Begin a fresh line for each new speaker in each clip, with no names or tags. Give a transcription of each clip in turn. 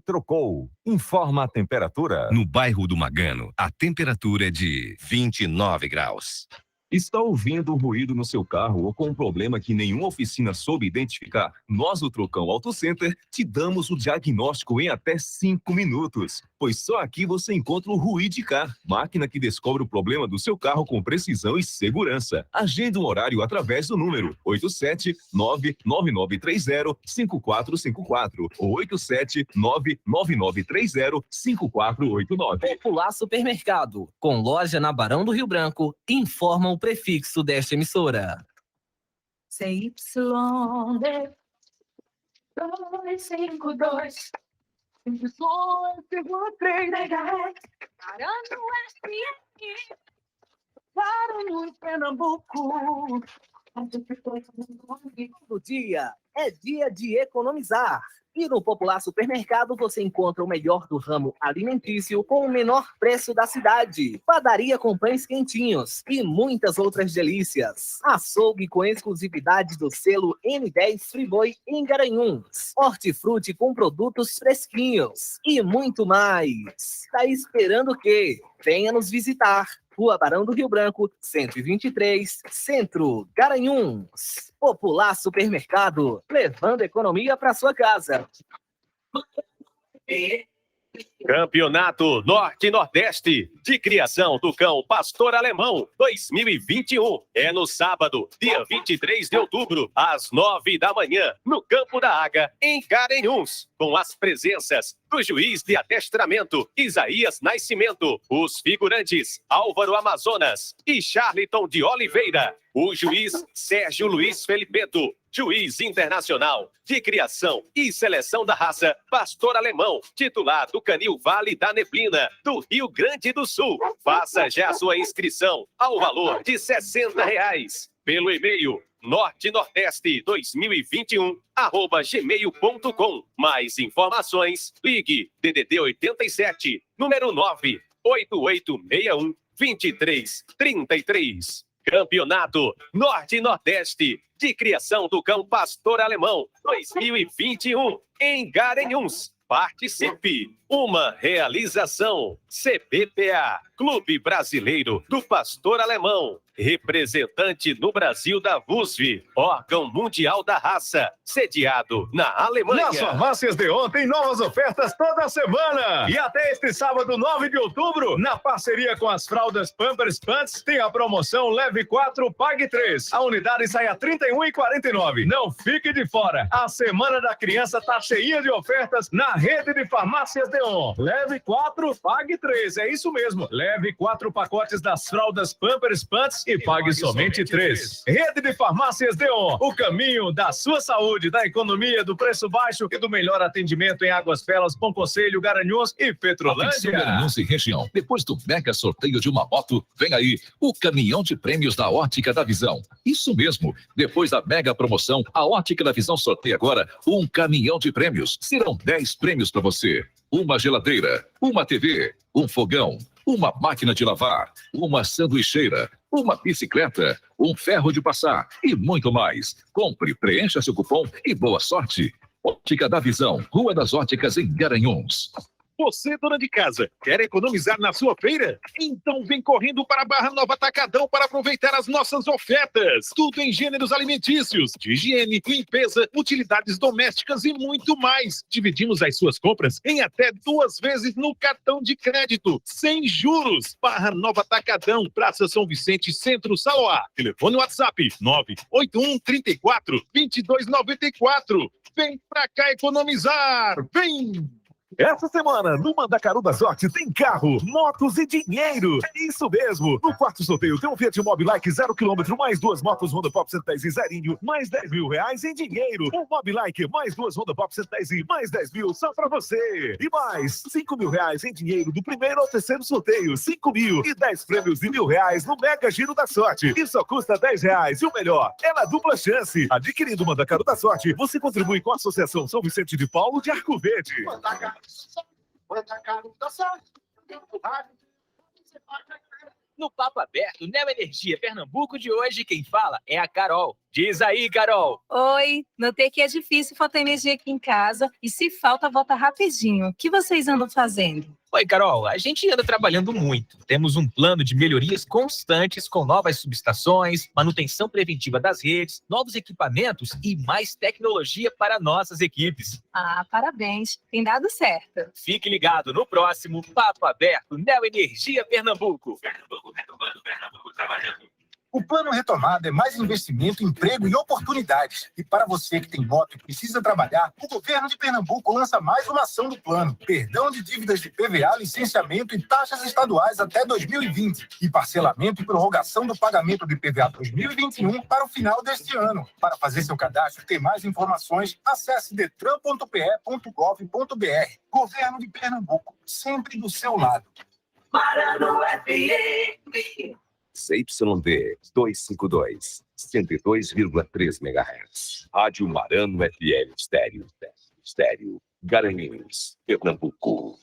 trocou. Informa a temperatura.
No bairro do Magano, a temperatura é de 29 graus.
Está ouvindo ruído no seu carro ou com um problema que nenhuma oficina soube identificar? Nós, do Trocão Auto Center, te damos o diagnóstico em até 5 minutos. Pois só aqui você encontra o Ruidicar, máquina que descobre o problema do seu carro com precisão e segurança. Agenda um horário através do número 879-9930-5454 ou 879-9930-5489.
Popular Supermercado, com loja na Barão do Rio Branco, informa o prefixo desta emissora.
CYD 252 52,3 MHz. Garanhuns, Pernambuco.
Todo dia é dia de economizar. E no Popular Supermercado você encontra o melhor do ramo alimentício com o menor preço da cidade. Padaria com pães quentinhos e muitas outras delícias. Açougue com exclusividade do selo M10 Friboi em Garanhuns. Hortifruti com produtos fresquinhos e muito mais. Tá esperando o quê? Venha nos visitar. Rua Barão do Rio Branco, 123, Centro, Garanhuns. Popular Supermercado, levando economia para sua casa.
Campeonato Norte e Nordeste de Criação do Cão Pastor Alemão 2021. É no sábado, dia 23 de outubro, às 9 da manhã, no Campo da Águia, em Garanhuns, com as presenças do juiz de adestramento Isaías Nascimento, os figurantes Álvaro Amazonas e Charliton de Oliveira, o juiz Sérgio Luiz Felipeto, juiz internacional de criação e seleção da raça Pastor Alemão, titular do Canil Vale da Neblina, do Rio Grande do Sul. Faça já sua inscrição ao valor de R$60 pelo e-mail nortenordeste2021@gmail.com. Mais informações, ligue DDD 87, número 98861-2333. Campeonato Norte e Nordeste de Criação do Cão Pastor Alemão 2021 em Garanhuns. Participe! Uma realização CBPA, Clube Brasileiro do Pastor Alemão, representante no Brasil da VUSV, órgão mundial da raça, sediado na Alemanha.
Nas farmácias Deon tem novas ofertas toda semana. E até este sábado, 9 de outubro, na parceria com as fraldas Pampers Pants, tem a promoção Leve 4, Pague 3. A unidade sai a R$ 31,49. Não fique de fora. A Semana da Criança tá cheia de ofertas na rede de farmácias Deon. Leve 4, pague 3. É isso mesmo. Leve 4 pacotes das fraldas Pampers Pants e pague somente 3. Rede de farmácias Deon. O caminho da sua saúde, da economia, do preço baixo e do melhor atendimento em Águas Belas, Bom Conselho, Garanhuns e Petrolândia.
Garanhuns e região. Depois do mega sorteio de uma moto, vem aí o caminhão de prêmios da Ótica da Visão. Isso mesmo. Depois da mega promoção, a Ótica da Visão sorteia agora um caminhão de prêmios. Serão 10 prêmios para você. Uma geladeira, uma TV, um fogão, uma máquina de lavar, uma sanduicheira, uma bicicleta, um ferro de passar e muito mais. Compre, preencha seu cupom e boa sorte. Ótica da Visão, Rua das Óticas em Garanhuns.
Você, dona de casa, quer economizar na sua feira? Então vem correndo para a Barra Nova Atacadão para aproveitar as nossas ofertas. Tudo em gêneros alimentícios, de higiene, limpeza, utilidades domésticas e muito mais. Dividimos as suas compras em até 2 vezes no cartão de crédito, sem juros. Barra Nova Atacadão, Praça São Vicente, Centro, Saloá. Telefone WhatsApp 981 34 2294. Vem pra cá economizar. Vem!
Essa semana, no Mandacaru da Sorte, tem carro, motos e dinheiro. É isso mesmo. No quarto sorteio tem um Fiat Mobi Like 0 km, mais 2 motos Honda Pop 110 e zerinho, mais R$10.000 em dinheiro. Um Mobi Like, mais 2 Honda Pop 110 e mais 10 mil só pra você. E mais R$5.000 em dinheiro do primeiro ao terceiro sorteio, 5 mil e 10 prêmios de R$1.000 no Mega Giro da Sorte. E só custa R$10. E o melhor, é na dupla chance. Adquirindo o Mandacaru da Sorte, você contribui com a Associação São Vicente de Paulo de Arco Verde.
Mandacaru da Sorte. No Papo Aberto, Neo Energia Pernambuco de hoje, quem fala é a Carol. Diz aí, Carol.
Oi, notei que é difícil faltar energia aqui em casa e se falta, volta rapidinho. O que vocês andam fazendo?
Oi, Carol. A gente anda trabalhando muito. Temos um plano de melhorias constantes com novas subestações, manutenção preventiva das redes, novos equipamentos e mais tecnologia para nossas equipes.
Ah, parabéns. Tem dado certo.
Fique ligado no próximo Papo Aberto Neo Energia Pernambuco.
O Plano Retomada é mais investimento, emprego e oportunidades. E para você que tem moto e precisa trabalhar, o governo de Pernambuco lança mais uma ação do plano. Perdão de dívidas de PVA, licenciamento e taxas estaduais até 2020. E parcelamento e prorrogação do pagamento de PVA 2021 para o final deste ano. Para fazer seu cadastro e ter mais informações, acesse detran.pe.gov.br. Governo de Pernambuco, sempre do seu lado.
Marano FM.
CYD 252, 102,3 MHz. Rádio Marano FM Estéreo. Garanhuns, Pernambuco.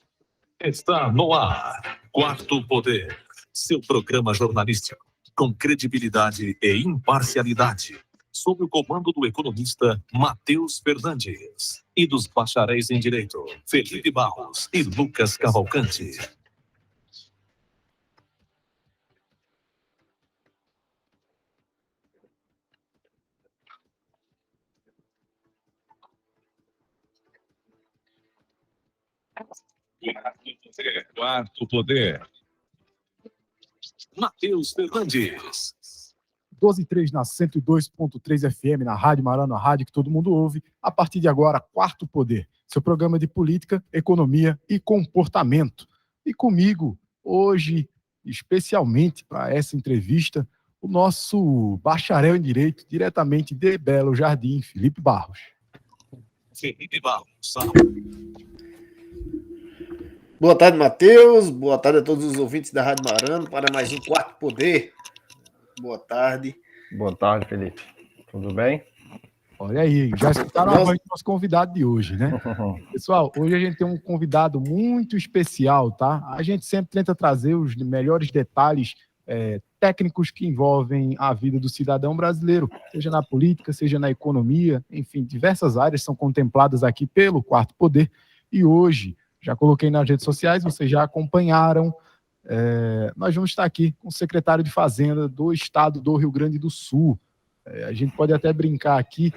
Está no ar. Quarto Poder. Seu programa jornalístico com credibilidade e imparcialidade. Sob o comando do economista Matheus Fernandes e dos bacharéis em Direito, Felipe Barros e Lucas Cavalcante. Quarto Poder. Matheus Fernandes.
12h03 na 102.3 FM, na Rádio Marano, a rádio que todo mundo ouve. A partir de agora, Quarto Poder, seu programa de política, economia e comportamento. E comigo, hoje, especialmente para essa entrevista, o nosso bacharel em Direito, diretamente de Belo Jardim, Felipe Barros.
Felipe Barros.
Boa tarde, Matheus. Boa tarde a todos os ouvintes da Rádio Marano para mais um Quarto Poder. Boa tarde.
Boa tarde, Felipe. Tudo bem?
Olha aí, já escutaram a voz do nosso convidado de hoje, né? Pessoal, hoje a gente tem um convidado muito especial, tá? A gente sempre tenta trazer os melhores detalhes técnicos que envolvem a vida do cidadão brasileiro, seja na política, seja na economia, enfim, diversas áreas são contempladas aqui pelo Quarto Poder. E hoje, já coloquei nas redes sociais, vocês já acompanharam, nós vamos estar aqui com o secretário de Fazenda do estado do Rio Grande do Sul. A gente pode até brincar aqui,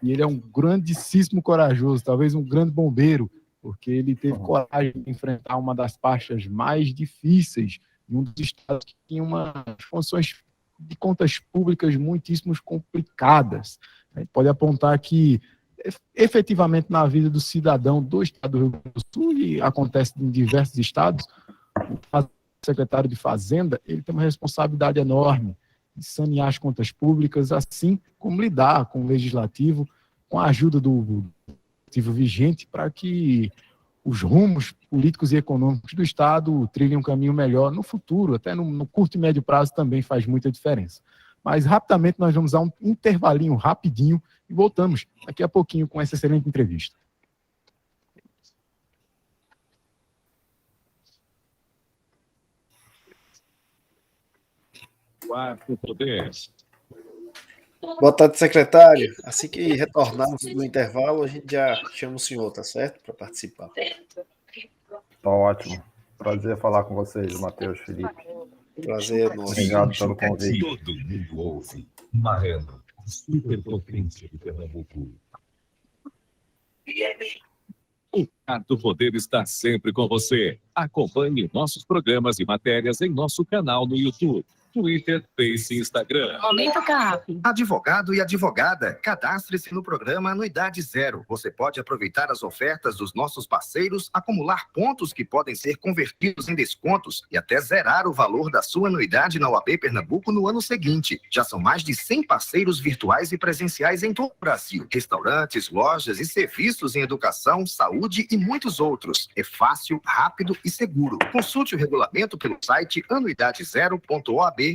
e ele é um grandíssimo corajoso, talvez um grande bombeiro, porque ele teve coragem de enfrentar uma das pastas mais difíceis de um dos estados que tinha umas condições de contas públicas muitíssimo complicadas. A gente pode apontar que, efetivamente, na vida do cidadão do estado do Rio Grande do Sul, e acontece em diversos estados, o secretário de Fazenda, ele tem uma responsabilidade enorme de sanear as contas públicas, assim como lidar com o legislativo, com a ajuda do executivo vigente, para que os rumos políticos e econômicos do Estado trilhem um caminho melhor no futuro, até no curto e médio prazo também faz muita diferença. Mas, rapidamente, nós vamos a um intervalinho rapidinho e voltamos daqui a pouquinho com essa excelente entrevista.
Quarto Poder.
Boa tarde, secretário. Assim que retornarmos do intervalo, a gente já chama o senhor, tá certo? Para participar.
Tá ótimo. Prazer falar com vocês, Matheus, Felipe.
Prazer é nosso.
Obrigado pelo convite.
Todo mundo ouve. Marano, superpotência de Pernambuco.
O Quarto Poder está sempre com você. Acompanhe nossos programas e matérias em nosso canal no YouTube, Twitter, Face e Instagram.
Aumenta o cap.
Advogado e advogada, cadastre-se no programa Anuidade Zero. Você pode aproveitar as ofertas dos nossos parceiros, acumular pontos que podem ser convertidos em descontos e até zerar o valor da sua anuidade na UAB Pernambuco no ano seguinte. Já são mais de 100 parceiros virtuais e presenciais em todo o Brasil. Restaurantes, lojas e serviços em educação, saúde e muitos outros. É fácil, rápido e seguro. Consulte o regulamento pelo site anuidadezero.oab.org.br.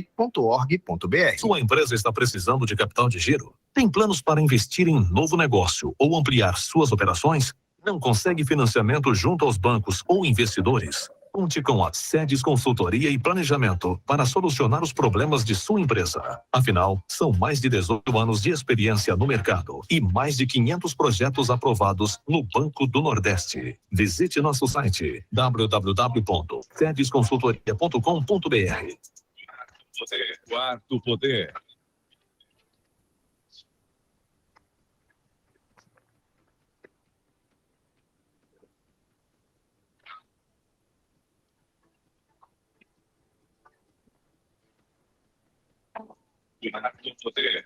Sua empresa está precisando de capital de giro? Tem planos para investir em novo negócio ou ampliar suas operações? Não consegue financiamento junto aos bancos ou investidores?
Conte com a Sedes Consultoria e Planejamento para solucionar os problemas de sua empresa. Afinal, são mais de 18 anos de experiência no mercado e mais de 500 projetos aprovados no Banco do Nordeste. Visite nosso site www.sedesconsultoria.com.br.
Quarto Poder.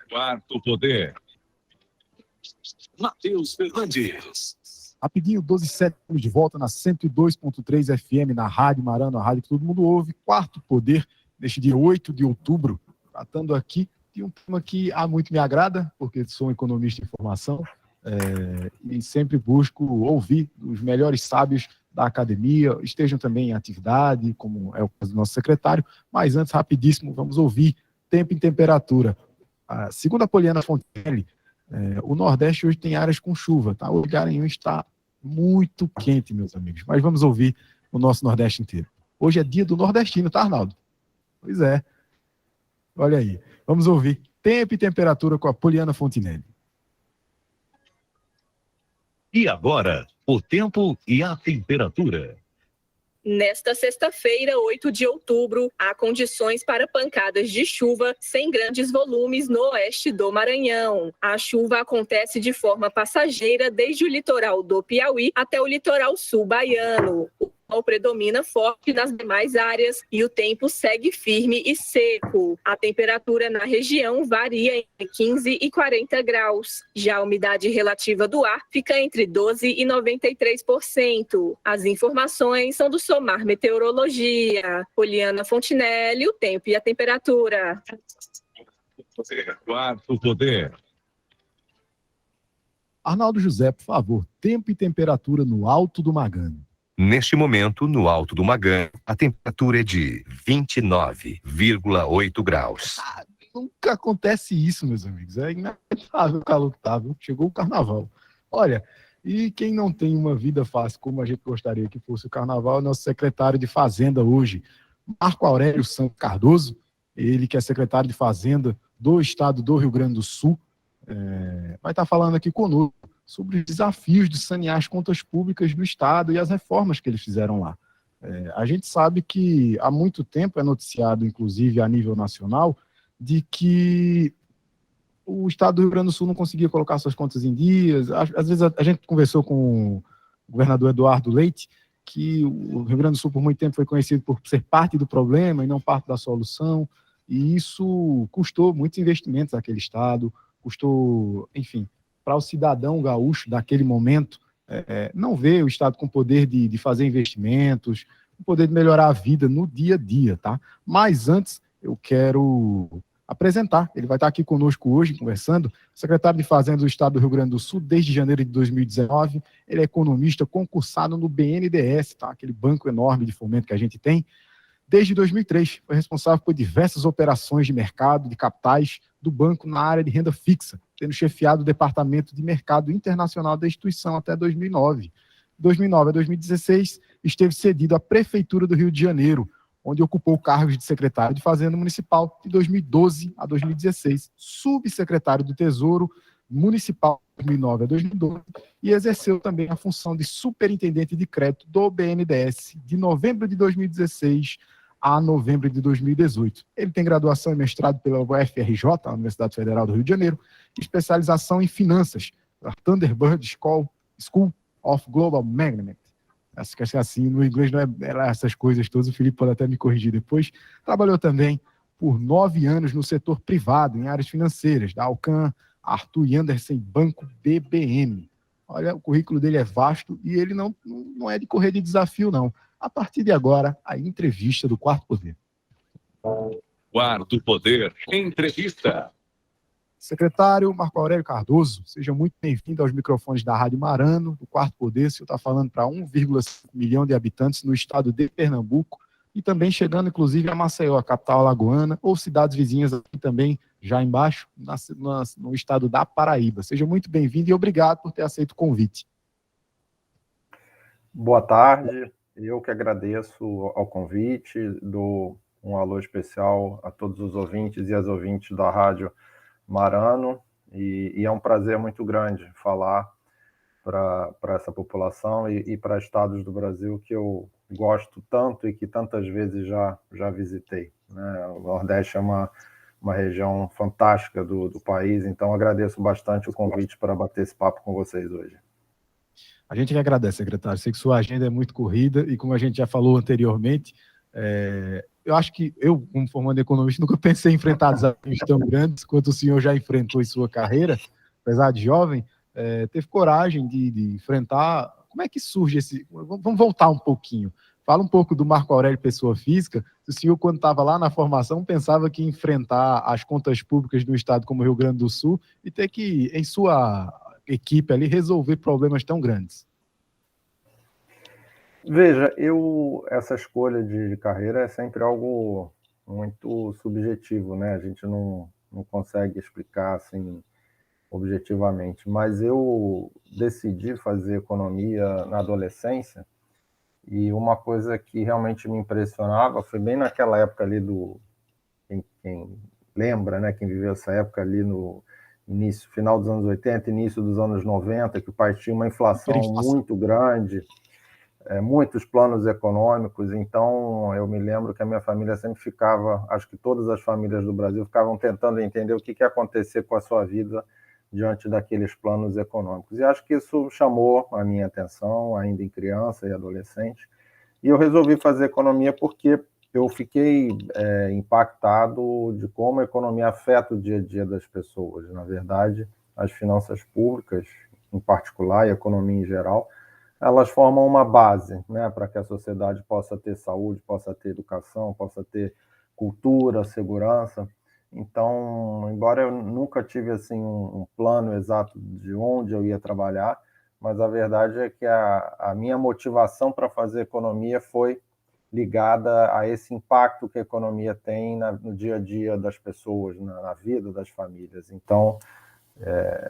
Quarto Poder.
Matheus Fernandes.
Rapidinho, 12h07, de volta na 102.3 FM, na Rádio Marano, a rádio que todo mundo ouve. Quarto Poder, neste dia 8 de outubro, tratando aqui de um tema que muito me agrada, porque sou um economista em formação, e sempre busco ouvir os melhores sábios da academia, estejam também em atividade, como é o caso do nosso secretário. Mas antes, rapidíssimo, vamos ouvir tempo e temperatura. Segundo a Poliana Fontenelle, o Nordeste hoje tem áreas com chuva, tá? O Garanhuns está muito quente, meus amigos. Mas vamos ouvir o nosso Nordeste inteiro. Hoje é dia do nordestino, tá, Arnaldo? Pois é. Olha aí. Vamos ouvir tempo e temperatura com a Poliana Fontenelle.
E agora, o tempo e a temperatura.
Nesta sexta-feira, 8 de outubro, há condições para pancadas de chuva sem grandes volumes no oeste do Maranhão. A chuva acontece de forma passageira desde o litoral do Piauí até o litoral sul baiano. O sol predomina forte nas demais áreas e o tempo segue firme e seco. A temperatura na região varia entre 15 e 40 graus. Já a umidade relativa do ar fica entre 12 e 93%. As informações são do Somar Meteorologia. Poliana Fontenelle, o tempo e a temperatura.
Quarto Poder.
Arnaldo José, por favor, tempo e temperatura no Alto do Magano.
Neste momento, no Alto do Magano, a temperatura é de 29,8 graus.
Nunca acontece isso, meus amigos. É inacreditável o calor que tá, viu? Chegou o carnaval. Olha, e quem não tem uma vida fácil, como a gente gostaria que fosse o carnaval, é o nosso secretário de Fazenda hoje, Marco Aurélio Santos Cardoso, ele que é secretário de Fazenda do estado do Rio Grande do Sul, vai estar falando aqui conosco sobre os desafios de sanear as contas públicas do estado e as reformas que eles fizeram lá. A gente sabe que há muito tempo é noticiado, inclusive a nível nacional, de que o estado do Rio Grande do Sul não conseguia colocar suas contas em dias. Às vezes a gente conversou com o governador Eduardo Leite, que o Rio Grande do Sul por muito tempo foi conhecido por ser parte do problema e não parte da solução, e isso custou muitos investimentos àquele estado, custou, enfim, para o cidadão gaúcho daquele momento, não ver o estado com poder de fazer investimentos, com poder de melhorar a vida no dia a dia, tá? Mas antes, eu quero apresentar, ele vai estar aqui conosco hoje, conversando, secretário de Fazenda do estado do Rio Grande do Sul, desde janeiro de 2019, ele é economista concursado no BNDES, tá? Aquele banco enorme de fomento que a gente tem. Desde 2003, foi responsável por diversas operações de mercado, de capitais do banco na área de renda fixa, tendo chefiado o departamento de mercado internacional da instituição até 2009. De 2009 a 2016, esteve cedido à Prefeitura do Rio de Janeiro, onde ocupou cargos de secretário de Fazenda Municipal de 2012 a 2016, subsecretário do Tesouro Municipal de 2009 a 2012 e exerceu também a função de superintendente de crédito do BNDES de novembro de 2016 a novembro de 2018. Ele tem graduação e mestrado pela UFRJ, a Universidade Federal do Rio de Janeiro, especialização em finanças, da Thunderbird School of Global Management. Acho que é assim, no inglês não é essas coisas todas, o Felipe pode até me corrigir depois. Trabalhou também por 9 anos no setor privado, em áreas financeiras, da Alcan, Arthur e Andersen Banco BBM. Olha, o currículo dele é vasto e ele não é de correr de desafio, não. A partir de agora, a entrevista do Quarto Poder.
Quarto Poder, entrevista.
Secretário Marco Aurélio Cardoso, seja muito bem-vindo aos microfones da Rádio Marano, do Quarto Poder. O senhor está falando para 1,5 milhão de habitantes no estado de Pernambuco e também chegando, inclusive, a Maceió, a capital alagoana, ou cidades vizinhas aqui também, já embaixo, no estado da Paraíba. Seja muito bem-vindo e obrigado por ter aceito o convite.
Boa tarde, Eu que agradeço ao convite, dou um alô especial a todos os ouvintes e as ouvintes da Rádio Marano, e é um prazer muito grande falar para essa população e para estados do Brasil que eu gosto tanto e que tantas vezes já visitei, né? O Nordeste é uma região fantástica do país, então agradeço bastante o convite para bater esse papo com vocês hoje.
A gente que agradece, secretário. Sei que sua agenda é muito corrida e, como a gente já falou anteriormente, eu acho que eu, como formando economista, nunca pensei em enfrentar desafios tão grandes quanto o senhor já enfrentou em sua carreira, apesar de jovem, teve coragem de enfrentar. Como é que surge esse... Vamos voltar um pouquinho. Fala um pouco do Marco Aurélio Pessoa Física. O senhor, quando estava lá na formação, pensava que enfrentar as contas públicas do estado como o Rio Grande do Sul e ter que, em sua equipe ali, resolver problemas tão grandes?
Veja, essa escolha de carreira é sempre algo muito subjetivo, né? A gente não consegue explicar assim objetivamente, mas eu decidi fazer economia na adolescência, e uma coisa que realmente me impressionava foi bem naquela época ali quem lembra, né, quem viveu essa época ali no início, final dos anos 80, início dos anos 90, que o país tinha uma inflação muito grande, muitos planos econômicos. Então eu me lembro que a minha família sempre ficava, acho que todas as famílias do Brasil ficavam tentando entender o que ia acontecer com a sua vida diante daqueles planos econômicos. E acho que isso chamou a minha atenção, ainda em criança e adolescente, e eu resolvi fazer economia porque eu fiquei impactado de como a economia afeta o dia a dia das pessoas. Na verdade, as finanças públicas, em particular, e a economia em geral, elas formam uma base, né, para que a sociedade possa ter saúde, possa ter educação, possa ter cultura, segurança. Então, embora eu nunca tive assim um plano exato de onde eu ia trabalhar, mas a verdade é que a minha motivação para fazer economia foi ligada a esse impacto que a economia tem no dia a dia das pessoas, na vida das famílias. Então,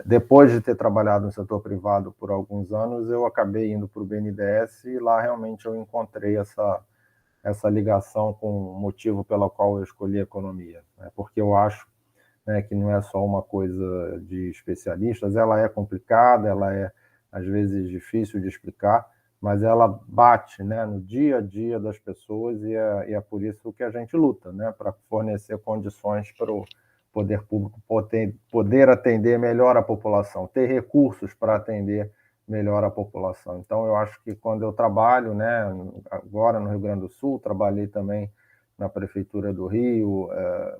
depois de ter trabalhado no setor privado por alguns anos, eu acabei indo para o BNDES, e lá realmente eu encontrei essa ligação com o motivo pelo qual eu escolhi a economia, né? Porque eu acho, né, que não é só uma coisa de especialistas, ela é complicada, ela é às vezes difícil de explicar, mas ela bate, né, no dia a dia das pessoas, e é por isso que a gente luta, né, para fornecer condições para o poder público poder atender melhor a população, ter recursos para atender melhor a população. Então, eu acho que quando eu trabalho, né, agora no Rio Grande do Sul, trabalhei também na Prefeitura do Rio,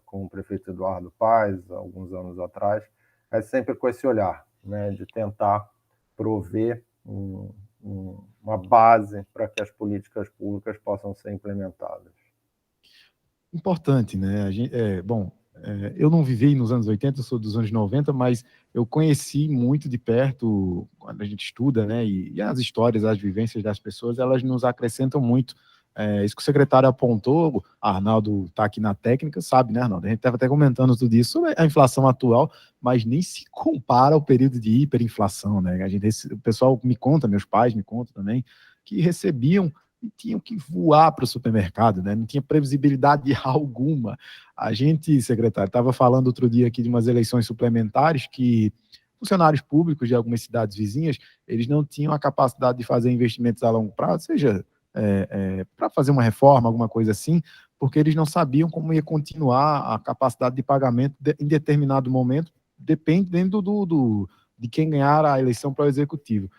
com o prefeito Eduardo Paes, alguns anos atrás, é sempre com esse olhar, né, de tentar prover uma base para que as políticas públicas possam ser implementadas.
Importante, né? Eu não vivi nos anos 80, eu sou dos anos 90, mas eu conheci muito de perto, quando a gente estuda, né? E as histórias, as vivências das pessoas, elas nos acrescentam muito. Isso que o secretário apontou, Arnaldo está aqui na técnica, sabe, né, Arnaldo? A gente estava até comentando tudo isso sobre a inflação atual, mas nem se compara ao período de hiperinflação, né? O pessoal me conta, meus pais me contam também, que recebiam e tinham que voar para o supermercado, né? Não tinha previsibilidade alguma. A gente, secretário, estava falando outro dia aqui de umas eleições suplementares que funcionários públicos de algumas cidades vizinhas, eles não tinham a capacidade de fazer investimentos a longo prazo, seja para fazer uma reforma, alguma coisa assim, porque eles não sabiam como ia continuar a capacidade de pagamento em determinado momento, dependendo de quem ganhar a eleição para o executivo.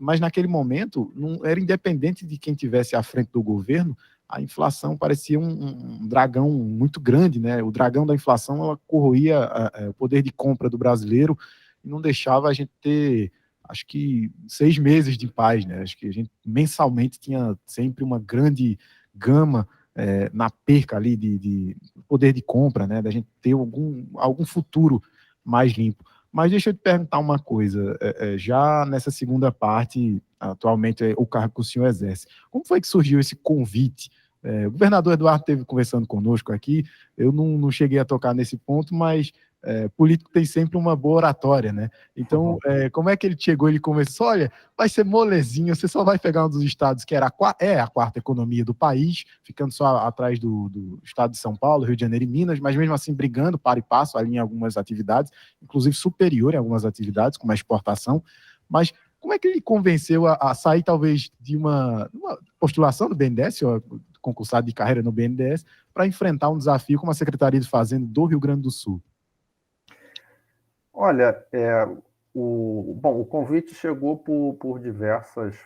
Mas naquele momento, não era independente de quem tivesse à frente do governo, a inflação parecia um dragão muito grande, né? O dragão da inflação, ela corroía o poder de compra do brasileiro e não deixava a gente ter, acho que 6 meses de paz, né? Acho que a gente mensalmente tinha sempre uma grande gama na perca ali de poder de compra, né? Da gente ter algum futuro mais limpo. Mas deixa eu te perguntar uma coisa, já nessa segunda parte, atualmente é o cargo que o senhor exerce, como foi que surgiu esse convite? O governador Eduardo esteve conversando conosco aqui, eu não cheguei a tocar nesse ponto, mas político tem sempre uma boa oratória, né? Então, como é que ele chegou? Ele começou, olha, vai ser molezinho, você só vai pegar um dos estados que era a quarta economia do país, ficando só atrás do estado de São Paulo, Rio de Janeiro e Minas, mas mesmo assim brigando para e passo ali em algumas atividades, inclusive superior em algumas atividades, como a exportação. Mas como é que ele convenceu a sair, talvez, de uma postulação do BNDES, ou concursado de carreira no BNDES, para enfrentar um desafio como a Secretaria de Fazenda do Rio Grande do Sul?
Olha, o convite chegou por diversos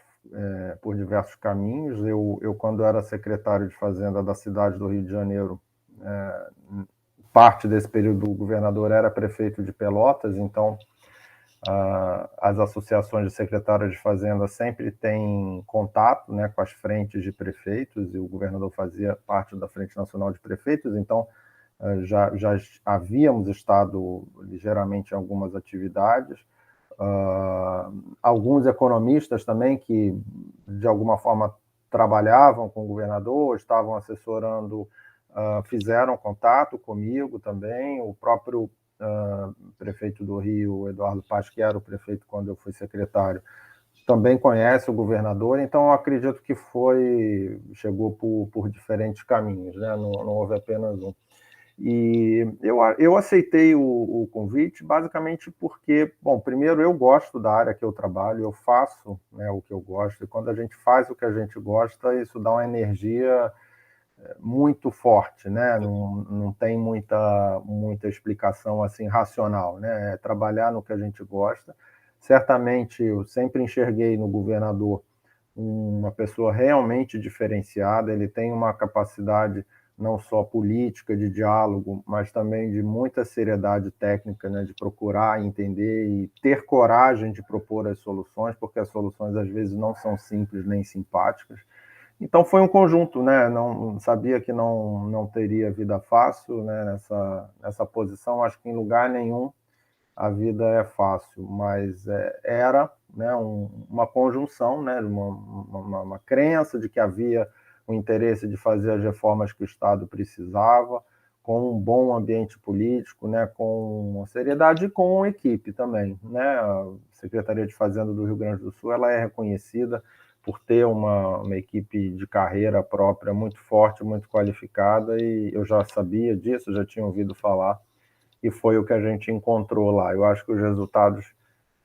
caminhos. Eu, quando era secretário de Fazenda da cidade do Rio de Janeiro, parte desse período o governador era prefeito de Pelotas, então as associações de secretários de Fazenda sempre têm contato, né, com as frentes de prefeitos, e o governador fazia parte da Frente Nacional de Prefeitos, então já havíamos estado ligeiramente em algumas atividades. Alguns economistas também que, de alguma forma, trabalhavam com o governador, estavam assessorando, fizeram contato comigo também. O próprio prefeito do Rio, Eduardo Paz, que era o prefeito quando eu fui secretário, também conhece o governador, então eu acredito que chegou por diferentes caminhos, né? Não houve apenas um. E eu aceitei o convite basicamente porque, bom, primeiro eu gosto da área que eu trabalho, eu faço, né, o que eu gosto, e quando a gente faz o que a gente gosta, isso dá uma energia muito forte, né? Não tem muita explicação assim racional, né? É trabalhar no que a gente gosta. Certamente eu sempre enxerguei no governador uma pessoa realmente diferenciada, ele tem uma capacidade não só política, de diálogo, mas também de muita seriedade técnica, né, de procurar entender e ter coragem de propor as soluções, porque as soluções às vezes não são simples nem simpáticas. Então foi um conjunto, né? Não sabia que não teria vida fácil, né, nessa posição. Acho que em lugar nenhum a vida é fácil, mas era, né, uma conjunção, né, uma crença de que havia o interesse de fazer as reformas que o Estado precisava, com um bom ambiente político, né, com seriedade e com equipe também, né? A Secretaria de Fazenda do Rio Grande do Sul, ela é reconhecida por ter uma equipe de carreira própria muito forte, muito qualificada, e eu já sabia disso, já tinha ouvido falar, e foi o que a gente encontrou lá. Eu acho que os resultados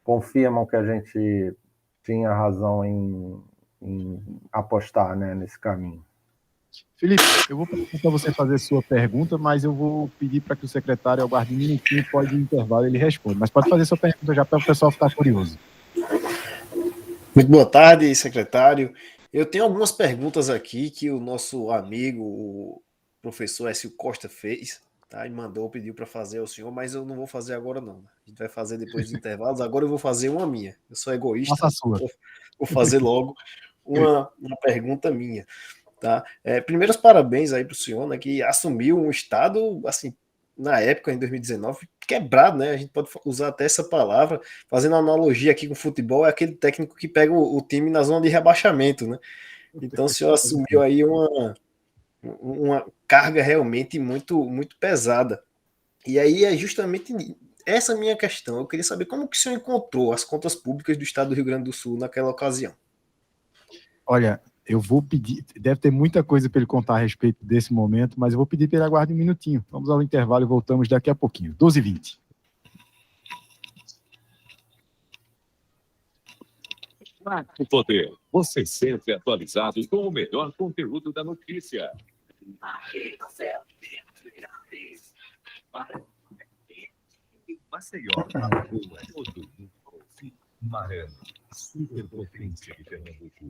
confirmam que a gente tinha razão em apostar, né, nesse caminho.
Felipe, eu vou pedir para você fazer sua pergunta, mas eu vou pedir para que o secretário aguarde um minutinho, pode ir no intervalo, ele responde. Mas pode fazer sua pergunta já para o pessoal ficar curioso.
Muito boa tarde, secretário. Eu tenho algumas perguntas aqui que o nosso amigo, o professor Écio Costa, fez, tá? E pediu para fazer ao senhor, mas eu não vou fazer agora não. A gente vai fazer depois dos intervalos. Agora eu vou fazer uma minha. Eu sou egoísta.
Faça a sua.
Vou fazer logo uma pergunta minha, tá? Primeiros parabéns aí para o senhor, né, que assumiu um estado, assim, na época, em 2019, quebrado, né? A gente pode usar até essa palavra, fazendo analogia aqui com o futebol, é aquele técnico que pega o time na zona de rebaixamento, né? Então o senhor assumiu aí uma carga realmente muito, muito pesada. E aí é justamente essa minha questão. Eu queria saber como que o senhor encontrou as contas públicas do estado do Rio Grande do Sul naquela ocasião.
Olha, eu vou pedir, deve ter muita coisa para ele contar a respeito desse momento, mas eu vou pedir para ele aguardar um minutinho. Vamos ao intervalo e voltamos daqui a pouquinho. 12h20.
O Poder, você sempre atualizado com o melhor conteúdo da notícia. Maceió, Alagoas, todo mundo confia. Marano, superpotência de Pernambuco.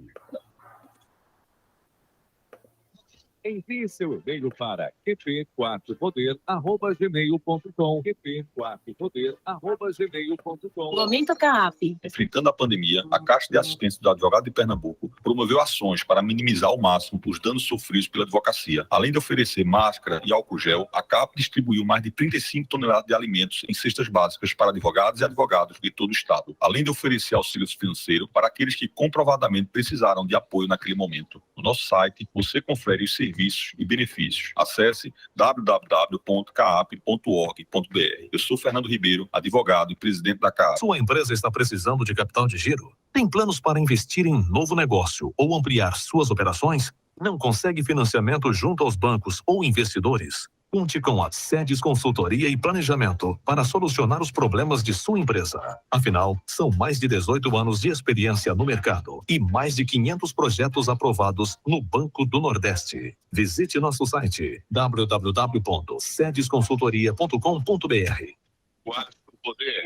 Envie seu e-mail para qp4poder@gmail.com. qp4poder@gmail.com.
Momento CAAP.
Enfrentando a pandemia, a Caixa de Assistência do Advogado de Pernambuco promoveu ações para minimizar ao máximo os danos sofridos pela advocacia. Além de oferecer máscara e álcool gel, a CAP distribuiu mais de 35 toneladas de alimentos em cestas básicas para advogados e advogados de todo o estado, além de oferecer auxílios financeiros para aqueles que comprovadamente precisaram de apoio naquele momento. No nosso site, você confere os serviços e benefícios. Acesse www.caap.org.br. Eu sou Fernando Ribeiro, advogado e presidente da CAAP.
Sua empresa está precisando de capital de giro? Tem planos para investir em novo negócio ou ampliar suas operações? Não consegue financiamento junto aos bancos ou investidores? Conte com a Sedes Consultoria e Planejamento para solucionar os problemas de sua empresa. Afinal, são mais de 18 anos de experiência no mercado e mais de 500 projetos aprovados no Banco do Nordeste. Visite nosso site www.sedesconsultoria.com.br.
Quarto poder.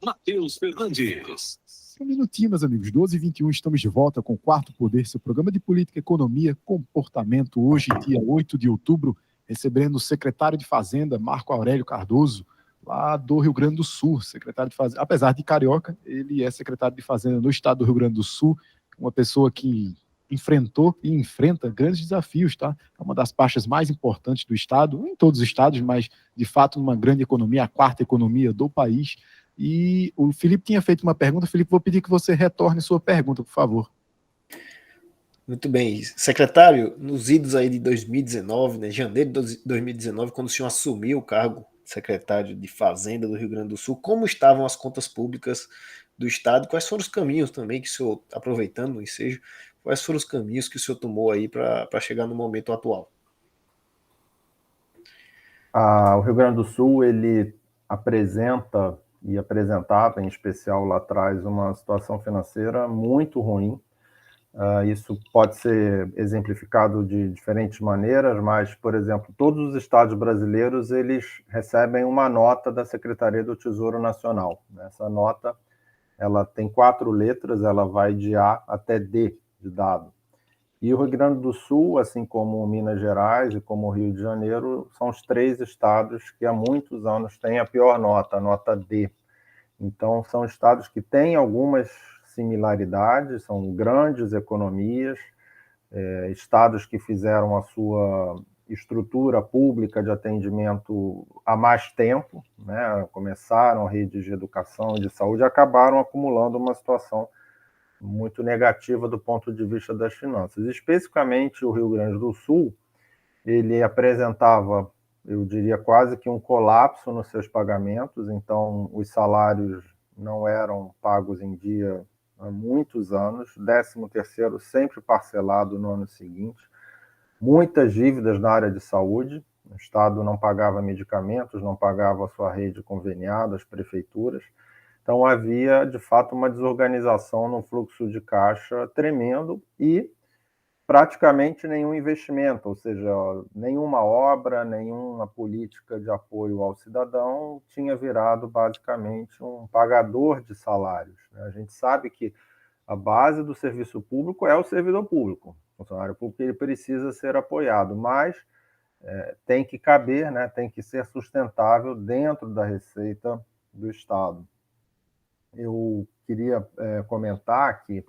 Matheus Fernandes.
Um minutinho, meus amigos, 12h21, estamos de volta com o Quarto Poder, seu programa de política, economia, comportamento. Hoje, dia 8 de outubro, recebendo o secretário de Fazenda, Marco Aurélio Cardoso, lá do Rio Grande do Sul. Secretário de Fazenda, apesar de carioca, ele é secretário de Fazenda no estado do Rio Grande do Sul, uma pessoa que enfrentou e enfrenta grandes desafios, tá? É uma das pastas mais importantes do estado, em todos os estados, mas de fato numa grande economia, a quarta economia do país. E o Felipe tinha feito uma pergunta. Felipe, vou pedir que você retorne sua pergunta, por favor.
Muito bem. Secretário, nos idos aí de 2019, né, janeiro de 2019, quando o senhor assumiu o cargo de secretário de Fazenda do Rio Grande do Sul, como estavam as contas públicas do estado? Quais foram os caminhos também que o senhor, aproveitando o ensejo, quais foram os caminhos que o senhor tomou aí para chegar no momento atual?
O Rio Grande do Sul, ele apresenta e apresentava, em especial lá atrás, uma situação financeira muito ruim. Isso pode ser exemplificado de diferentes maneiras, mas, por exemplo, todos os estados brasileiros eles recebem uma nota da Secretaria do Tesouro Nacional. Essa nota ela tem 4 letras, ela vai de A até D de dado. E o Rio Grande do Sul, assim como Minas Gerais e como o Rio de Janeiro, são os 3 estados que há muitos anos têm a pior nota, a nota D. Então, são estados que têm algumas similaridades, são grandes economias, estados que fizeram a sua estrutura pública de atendimento há mais tempo, né? Começaram redes de educação e de saúde e acabaram acumulando uma situação muito negativa do ponto de vista das finanças. Especificamente o Rio Grande do Sul, ele apresentava, eu diria, quase que um colapso nos seus pagamentos, então os salários não eram pagos em dia há muitos anos, 13º sempre parcelado no ano seguinte, muitas dívidas na área de saúde, o Estado não pagava medicamentos, não pagava a sua rede conveniada, as prefeituras. Então, havia, de fato, uma desorganização no fluxo de caixa tremendo e praticamente nenhum investimento, ou seja, nenhuma obra, nenhuma política de apoio ao cidadão tinha virado, basicamente, um pagador de salários. A gente sabe que a base do serviço público é o servidor público. O funcionário público ele precisa ser apoiado, mas tem que caber, né, tem que ser sustentável dentro da receita do Estado. Eu queria comentar que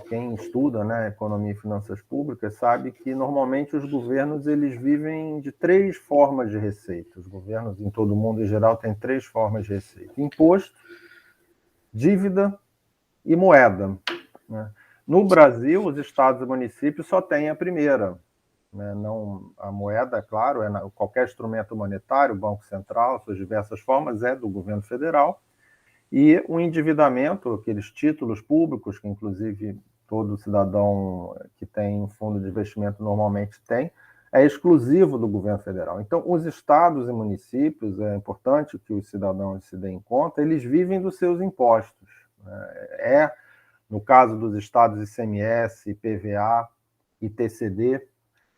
quem estuda, né, economia e finanças públicas sabe que normalmente os governos eles vivem de 3 formas de receita. Os governos em todo o mundo em geral têm 3 formas de receita: imposto, dívida e moeda, né? No Brasil, os estados e municípios só têm a primeira, né? Não, a moeda, claro, qualquer instrumento monetário, o Banco Central, suas diversas formas, é do governo federal. E o endividamento, aqueles títulos públicos, que inclusive todo cidadão que tem um fundo de investimento normalmente tem, é exclusivo do governo federal. Então, os estados e municípios, é importante que os cidadãos se deem conta, eles vivem dos seus impostos. No caso dos estados, ICMS, IPVA, ITCD,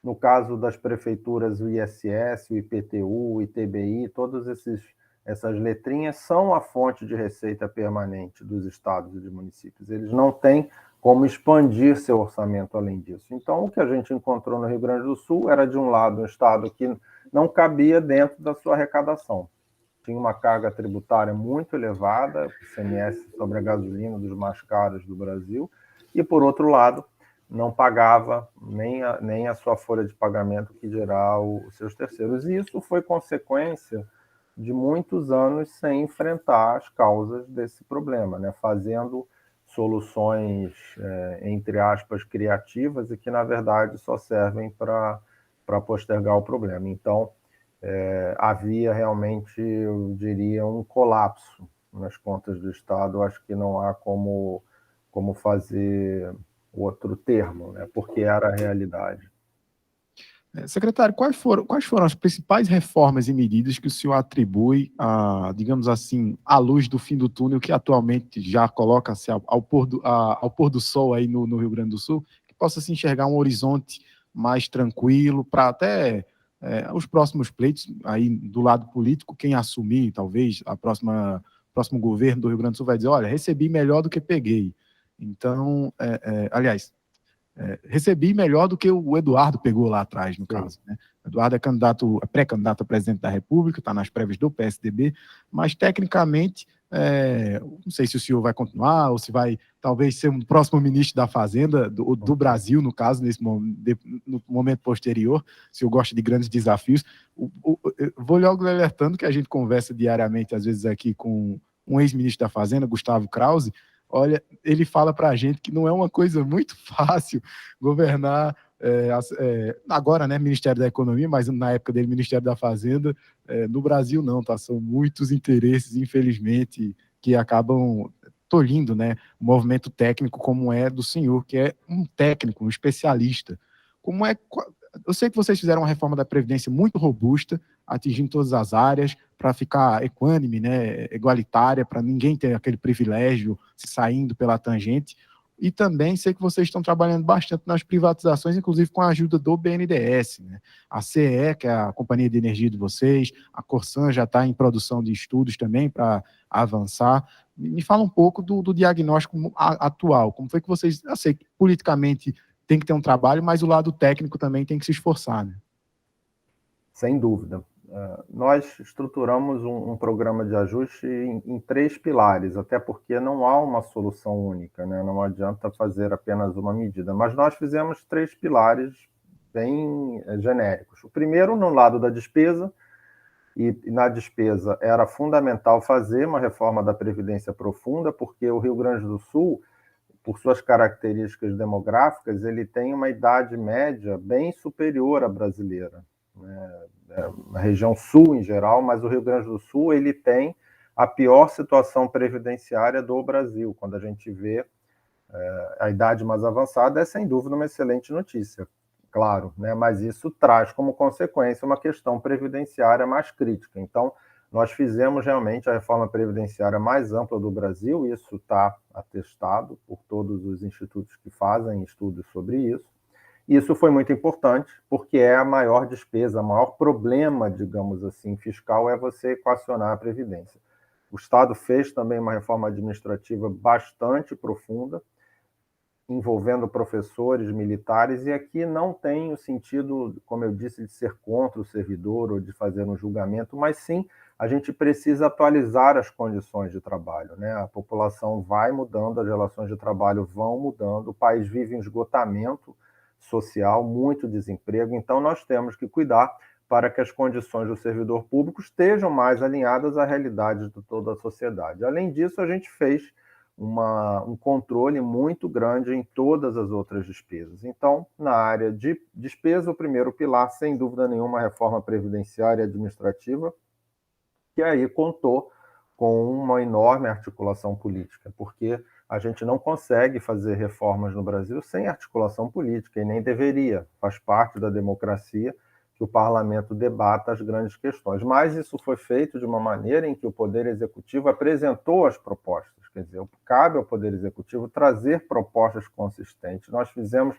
no caso das prefeituras, o ISS, o IPTU, o ITBI, todos essas letrinhas são a fonte de receita permanente dos estados e de municípios. Eles não têm como expandir seu orçamento além disso. Então, o que a gente encontrou no Rio Grande do Sul era, de um lado, um estado que não cabia dentro da sua arrecadação. Tinha uma carga tributária muito elevada, ICMS sobre a gasolina, dos mais caros do Brasil, e, por outro lado, não pagava nem a sua folha de pagamento, que dirá os seus terceiros. E isso foi consequência de muitos anos sem enfrentar as causas desse problema, né? Fazendo soluções, entre aspas, criativas e que, na verdade, só servem para postergar o problema. Então, havia realmente, eu diria, um colapso nas contas do Estado. Eu acho que não há como fazer outro termo, né? Porque era a realidade.
Secretário, quais foram as principais reformas e medidas que o senhor atribui, digamos assim, à luz do fim do túnel, que atualmente já coloca-se ao pôr do sol aí no Rio Grande do Sul, que possa se enxergar um horizonte mais tranquilo para até os próximos pleitos, aí do lado político, quem assumir, talvez, próximo governo do Rio Grande do Sul vai dizer, olha, recebi melhor do que peguei. Então, aliás, recebi melhor do que o Eduardo pegou lá atrás, no caso. Né? O Eduardo é pré-candidato a presidente da República, está nas prévias do PSDB, mas, tecnicamente, não sei se o senhor vai continuar ou se vai, talvez, ser um próximo ministro da Fazenda, do Brasil, no caso, no momento posterior, se eu gosto de grandes desafios. Vou logo alertando que a gente conversa diariamente, às vezes, aqui com um ex-ministro da Fazenda, Gustavo Krause. Olha, ele fala para a gente que não é uma coisa muito fácil governar, agora, né, Ministério da Economia, mas na época dele, Ministério da Fazenda, no Brasil não, tá? São muitos interesses, infelizmente, que acabam tolhindo, né, o movimento técnico como é do senhor, que é um técnico, um especialista. Eu sei que vocês fizeram uma reforma da Previdência muito robusta, atingindo todas as áreas, para ficar equânime, né, igualitária, para ninguém ter aquele privilégio se saindo pela tangente. E também sei que vocês estão trabalhando bastante nas privatizações, inclusive com a ajuda do BNDES. Né? A CE, que é a companhia de energia de vocês, a Corsan já está em produção de estudos também para avançar. Me fala um pouco do diagnóstico atual. Como foi que vocês... Eu sei que politicamente tem que ter um trabalho, mas o lado técnico também tem que se esforçar. Né?
Sem dúvida. Nós estruturamos um programa de ajuste em 3 pilares, até porque não há uma solução única, né? Não adianta fazer apenas uma medida, mas nós fizemos 3 pilares bem genéricos. O primeiro, no lado da despesa, e na despesa era fundamental fazer uma reforma da Previdência profunda, porque o Rio Grande do Sul, por suas características demográficas, ele tem uma idade média bem superior à brasileira, né? A região sul em geral, mas o Rio Grande do Sul ele tem a pior situação previdenciária do Brasil. Quando a gente vê a idade mais avançada, é sem dúvida uma excelente notícia, claro, né? Mas isso traz como consequência uma questão previdenciária mais crítica. Então, nós fizemos realmente a reforma previdenciária mais ampla do Brasil, e isso está atestado por todos os institutos que fazem estudos sobre isso. Isso foi muito importante, porque é a maior despesa, o maior problema, digamos assim, fiscal é você equacionar a Previdência. O Estado fez também uma reforma administrativa bastante profunda, envolvendo professores, militares, e aqui não tem o sentido, como eu disse, de ser contra o servidor ou de fazer um julgamento, mas sim a gente precisa atualizar as condições de trabalho, né? A população vai mudando, as relações de trabalho vão mudando, o país vive um esgotamento social, muito desemprego, então nós temos que cuidar para que as condições do servidor público estejam mais alinhadas à realidade de toda a sociedade. Além disso, a gente fez um controle muito grande em todas as outras despesas. Então, na área de despesa, o primeiro pilar, sem dúvida nenhuma, a reforma previdenciária e administrativa, que aí contou com uma enorme articulação política, porque a gente não consegue fazer reformas no Brasil sem articulação política, e nem deveria. Faz parte da democracia que o parlamento debata as grandes questões. Mas isso foi feito de uma maneira em que o Poder Executivo apresentou as propostas. Quer dizer, cabe ao Poder Executivo trazer propostas consistentes. Nós fizemos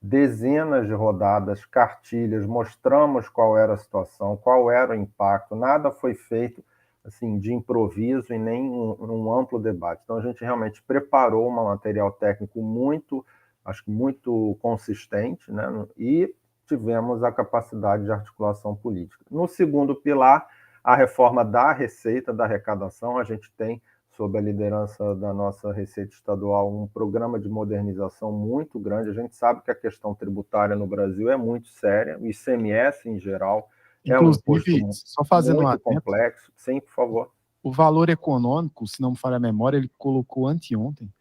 dezenas de rodadas, cartilhas, mostramos qual era a situação, qual era o impacto, nada foi feito assim, de improviso e nem um amplo debate. Então, a gente realmente preparou um material técnico muito, acho que muito consistente, né? E tivemos a capacidade de articulação política. No segundo pilar, a reforma da receita, da arrecadação, a gente tem, sob a liderança da nossa Receita Estadual, um programa de modernização muito grande. A gente sabe que a questão tributária no Brasil é muito séria, o ICMS, em geral, É um imposto
Inclusive, só fazendo um
muito
adendo,
complexo. Sim, por favor.
o valor econômico, se não me falha a memória, ele colocou anteontem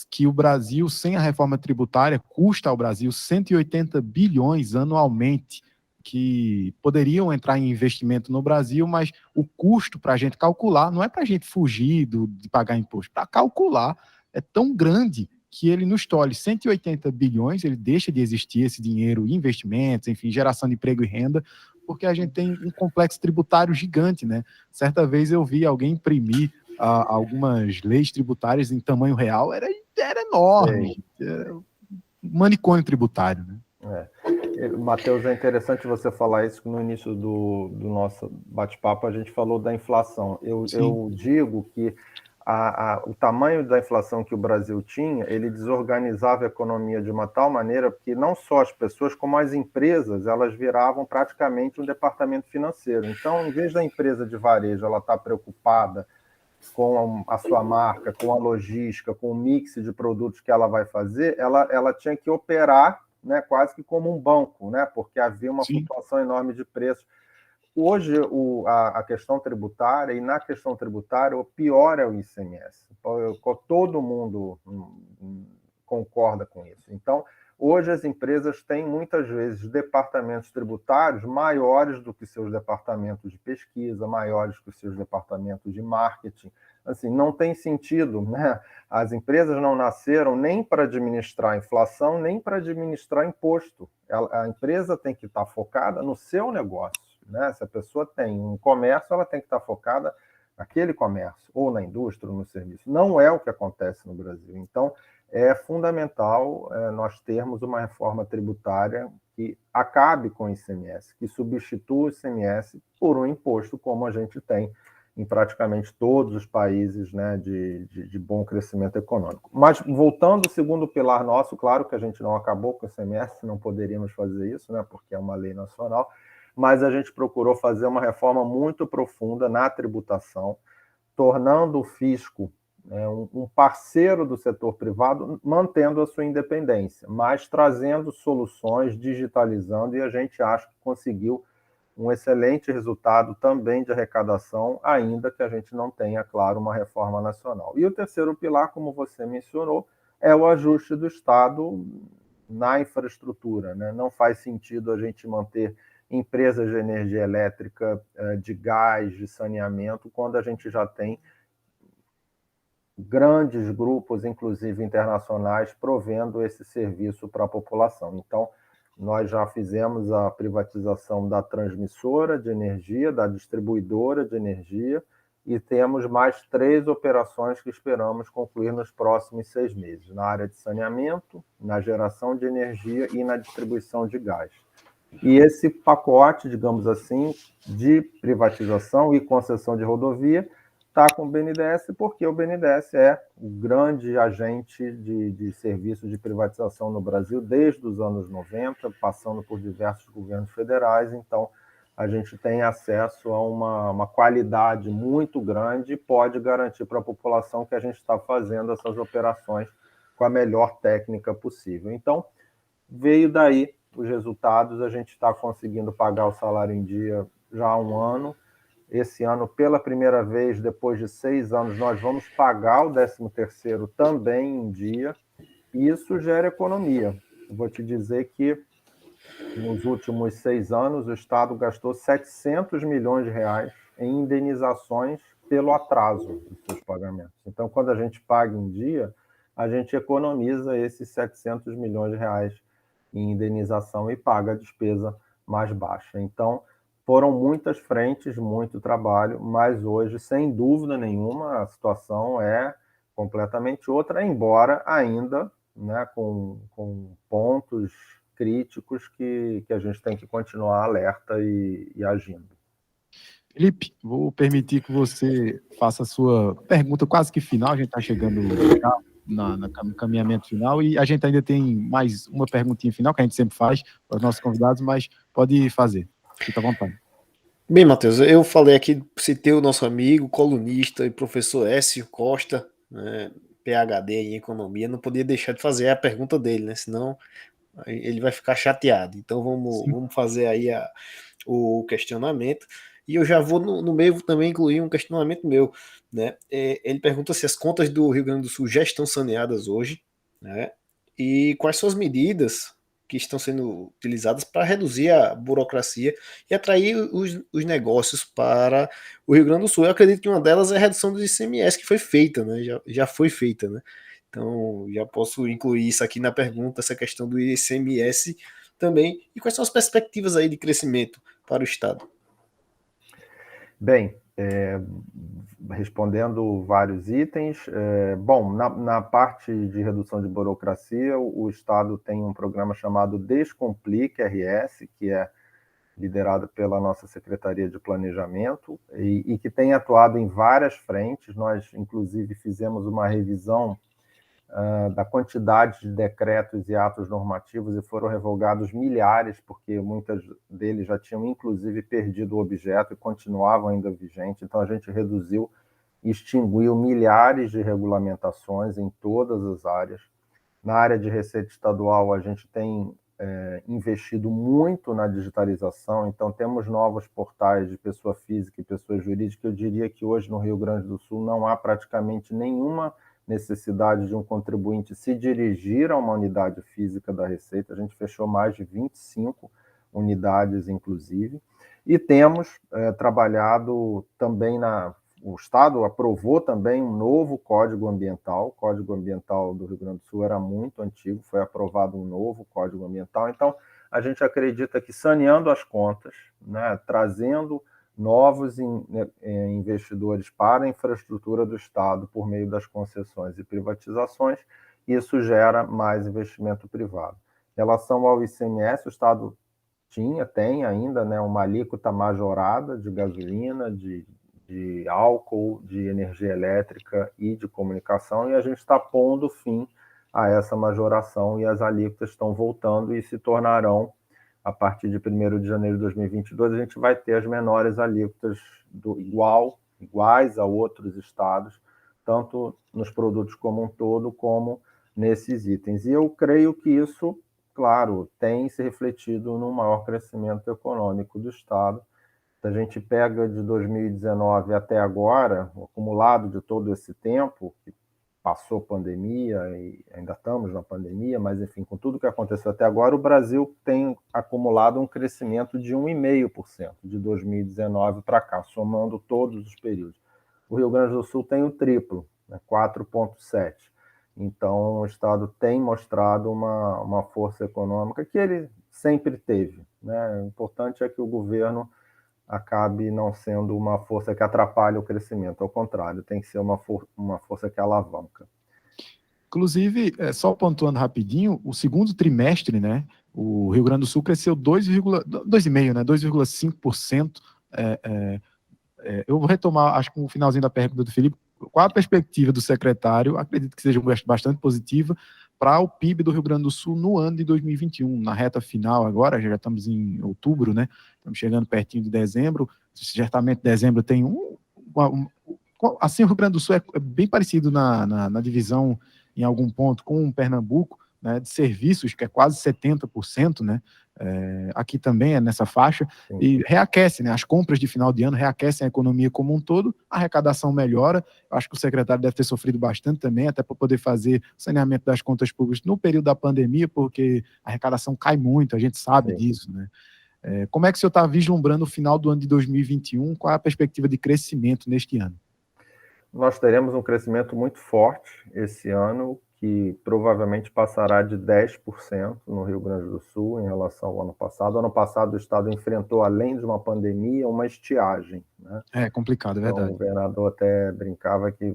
que o Brasil, sem a reforma tributária, custa ao Brasil 180 bilhões anualmente, que poderiam entrar em investimento no Brasil, mas o custo para a gente calcular, não é para a gente fugir de pagar imposto, para calcular é tão grande que ele nos tolhe 180 bilhões, ele deixa de existir esse dinheiro, investimentos, enfim, geração de emprego e renda, porque a gente tem um complexo tributário gigante, né? Certa vez eu vi alguém imprimir algumas leis tributárias em tamanho real, era enorme, um manicômio tributário, né?
Matheus, é interessante você falar isso, que no início do nosso bate-papo a gente falou da inflação. Eu digo que o tamanho da inflação que o Brasil tinha, ele desorganizava a economia de uma tal maneira que não só as pessoas, como as empresas, elas viravam praticamente um departamento financeiro. Então, em vez da empresa de varejo ela estar preocupada com a sua marca, com a logística, com o mix de produtos que ela vai fazer, ela tinha que operar, né, quase que como um banco, né, porque havia uma flutuação enorme de preços. Hoje, a questão tributária, e na questão tributária, o pior é o ICMS. Todo mundo concorda com isso. Então, hoje as empresas têm, muitas vezes, departamentos tributários maiores do que seus departamentos de pesquisa, maiores que os seus departamentos de marketing. Assim, não tem sentido, né? As empresas não nasceram nem para administrar inflação, nem para administrar imposto. A empresa tem que estar focada no seu negócio, né? Se a pessoa tem um comércio, ela tem que estar focada naquele comércio, ou na indústria, ou no serviço. Não é o que acontece no Brasil. Então, é fundamental nós termos uma reforma tributária que acabe com o ICMS, que substitua o ICMS por um imposto como a gente tem em praticamente todos os países, né, de bom crescimento econômico. Mas, voltando ao segundo pilar nosso, claro que a gente não acabou com o ICMS, não poderíamos fazer isso, né, porque é uma lei nacional, mas a gente procurou fazer uma reforma muito profunda na tributação, tornando o fisco um parceiro do setor privado, mantendo a sua independência, mas trazendo soluções, digitalizando, e a gente acha que conseguiu um excelente resultado também de arrecadação, ainda que a gente não tenha, claro, uma reforma nacional. E o terceiro pilar, como você mencionou, é o ajuste do Estado na infraestrutura, né? Não faz sentido a gente manter empresas de energia elétrica, de gás, de saneamento, quando a gente já tem grandes grupos, inclusive internacionais, provendo esse serviço para a população. Então, nós já fizemos a privatização da transmissora de energia, da distribuidora de energia, e temos mais 3 operações que esperamos concluir nos próximos 6 meses, na área de saneamento, na geração de energia e na distribuição de gás. E esse pacote, digamos assim, de privatização e concessão de rodovia está com o BNDES, porque o BNDES é o grande agente de serviços de privatização no Brasil desde os anos 90, passando por diversos governos federais. Então, a gente tem acesso a uma qualidade muito grande e pode garantir para a população que a gente está fazendo essas operações com a melhor técnica possível. Então, veio daí os resultados, a gente está conseguindo pagar o salário em dia já há um ano. Esse ano, pela primeira vez, depois de 6 anos, nós vamos pagar o 13º também em dia, e isso gera economia. Eu vou te dizer que, nos últimos 6 anos, o Estado gastou 700 milhões de reais em indenizações pelo atraso dos seus pagamentos. Então, quando a gente paga em dia, a gente economiza esses 700 milhões de reais em indenização e paga a despesa mais baixa. Então, foram muitas frentes, muito trabalho, mas hoje, sem dúvida nenhuma, a situação é completamente outra, embora ainda, né, com pontos críticos que a gente tem que continuar alerta e agindo.
Felipe, vou permitir que você faça a sua pergunta quase que final, a gente está chegando já no caminhamento final, e a gente ainda tem mais uma perguntinha final, que a gente sempre faz para os nossos convidados, mas pode fazer. Fica à vontade.
Bem, Matheus, eu falei aqui, citei o nosso amigo, colunista e professor Écio Costa, né, PhD em economia, não podia deixar de fazer a pergunta dele, né? Senão Aí ele vai ficar chateado. Então vamos fazer aí o questionamento. E eu já vou no meio também incluir um questionamento meu, né? Ele pergunta se as contas do Rio Grande do Sul já estão saneadas hoje, né? E quais são as medidas que estão sendo utilizadas para reduzir a burocracia e atrair os negócios para o Rio Grande do Sul. Eu acredito que uma delas é a redução do ICMS, que foi feita, né? Já foi feita, né? Então, já posso incluir isso aqui na pergunta, essa questão do ICMS também. E quais são as perspectivas aí de crescimento para o Estado?
Bem, respondendo vários itens, bom, na parte de redução de burocracia, o Estado tem um programa chamado Descomplique RS, que é liderado pela nossa Secretaria de Planejamento e que tem atuado em várias frentes. Nós, inclusive, fizemos uma revisão da quantidade de decretos e atos normativos e foram revogados milhares, porque muitos deles já tinham, inclusive, perdido o objeto e continuavam ainda vigentes. Então, a gente reduziu e extinguiu milhares de regulamentações em todas as áreas. Na área de receita estadual, a gente tem investido muito na digitalização, então temos novos portais de pessoa física e pessoa jurídica. Eu diria que hoje, no Rio Grande do Sul, não há praticamente nenhuma necessidade de um contribuinte se dirigir a uma unidade física da Receita. A gente fechou mais de 25 unidades, inclusive, e temos trabalhado também o Estado aprovou também um novo Código Ambiental. O Código Ambiental do Rio Grande do Sul era muito antigo, foi aprovado um novo Código Ambiental. Então, a gente acredita que saneando as contas, né, trazendo novos investidores para a infraestrutura do Estado por meio das concessões e privatizações, isso gera mais investimento privado. Em relação ao ICMS, o Estado tem ainda, né, uma alíquota majorada de gasolina, de álcool, de energia elétrica e de comunicação, e a gente está pondo fim a essa majoração e as alíquotas estão voltando e se tornarão, a partir de 1º de janeiro de 2022, a gente vai ter as menores alíquotas iguais a outros estados, tanto nos produtos como um todo, como nesses itens. E eu creio que isso, claro, tem se refletido no maior crescimento econômico do Estado. Se a gente pega de 2019 até agora, o acumulado de todo esse tempo, que passou pandemia e ainda estamos na pandemia, mas enfim, com tudo que aconteceu até agora, o Brasil tem acumulado um crescimento de 1,5% de 2019 para cá, somando todos os períodos. O Rio Grande do Sul tem o triplo, né, 4,7%. Então, o Estado tem mostrado uma força econômica que ele sempre teve, né? O importante é que o governo acabe não sendo uma força que atrapalha o crescimento, ao contrário, tem que ser uma força que alavanca.
Inclusive, só pontuando rapidinho, o segundo trimestre, né, o Rio Grande do Sul cresceu 2,5%, né, 2,5%. Eu vou retomar, acho que no finalzinho da pergunta do Felipe, qual a perspectiva do secretário, acredito que seja bastante positiva, para o PIB do Rio Grande do Sul no ano de 2021, na reta final agora, já estamos em outubro, né? Estamos chegando pertinho de dezembro, certamente dezembro tem assim, o Rio Grande do Sul é bem parecido na divisão, em algum ponto, com o Pernambuco, né, de serviços, que é quase 70%, né? Aqui também é nessa faixa, e reaquece, né? As compras de final de ano reaquecem a economia como um todo, a arrecadação melhora. Eu acho que o secretário deve ter sofrido bastante também, até para poder fazer saneamento das contas públicas no período da pandemia, porque a arrecadação cai muito, a gente sabe disso, né? Como é que o senhor está vislumbrando o final do ano de 2021? Qual é a perspectiva de crescimento neste ano?
Nós teremos um crescimento muito forte esse ano, que provavelmente passará de 10% no Rio Grande do Sul em relação ao ano passado. Ano passado o Estado enfrentou, além de uma pandemia, uma estiagem, né?
É complicado, é verdade.
Então, o governador até brincava que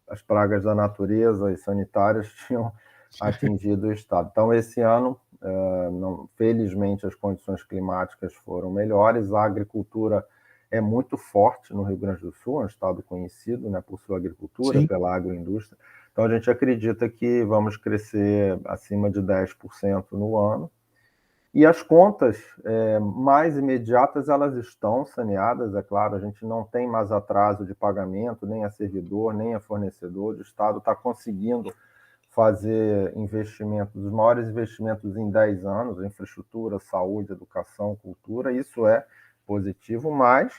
as pragas da natureza e sanitárias tinham atingido o Estado. Então, esse ano, felizmente, as condições climáticas foram melhores, a agricultura é muito forte no Rio Grande do Sul, é um estado conhecido, né, por sua agricultura,
Sim,
pela agroindústria. Então, a gente acredita que vamos crescer acima de 10% no ano. E as contas mais imediatas, elas estão saneadas, é claro, a gente não tem mais atraso de pagamento, nem a servidor, nem a fornecedor. O Estado está conseguindo fazer investimentos, os maiores investimentos em 10 anos, infraestrutura, saúde, educação, cultura, isso é positivo, mas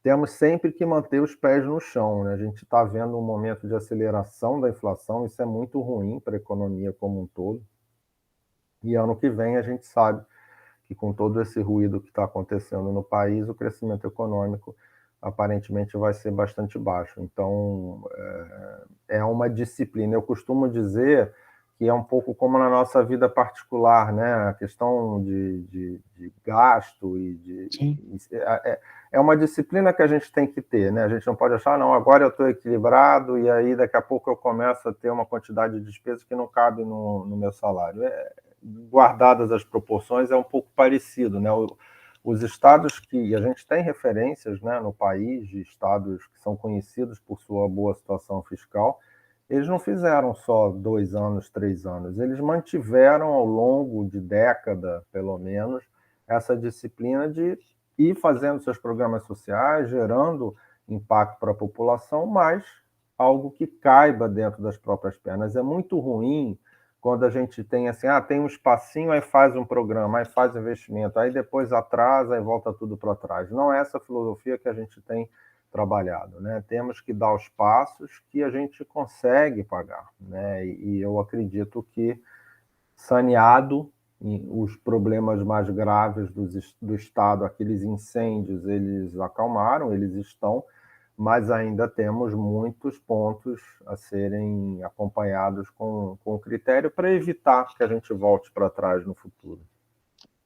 temos sempre que manter os pés no chão, né? A gente está vendo um momento de aceleração da inflação, isso é muito ruim para a economia como um todo. E ano que vem a gente sabe que com todo esse ruído que está acontecendo no país, o crescimento econômico aparentemente vai ser bastante baixo. Então, é uma disciplina. Eu costumo dizer que é um pouco como na nossa vida particular, né? A questão de gasto é uma disciplina que a gente tem que ter, né? A gente não pode achar, não, agora eu estou equilibrado e aí daqui a pouco eu começo a ter uma quantidade de despesas que não cabe no meu salário. Guardadas as proporções, é um pouco parecido, né? Os estados que a gente tem referências, né, no país, de estados que são conhecidos por sua boa situação fiscal, eles não fizeram só 2 anos, 3 anos, eles mantiveram ao longo de década, pelo menos, essa disciplina de ir fazendo seus programas sociais, gerando impacto para a população, mas algo que caiba dentro das próprias pernas. É muito ruim quando a gente tem assim, tem um espacinho, aí faz um programa, aí faz investimento, aí depois atrasa e volta tudo para trás. Não é essa filosofia que a gente tem trabalhado, né? Temos que dar os passos que a gente consegue pagar, né? E eu acredito que saneado os problemas mais graves do Estado, aqueles incêndios, eles acalmaram, eles estão, mas ainda temos muitos pontos a serem acompanhados com critério para evitar que a gente volte para trás no futuro.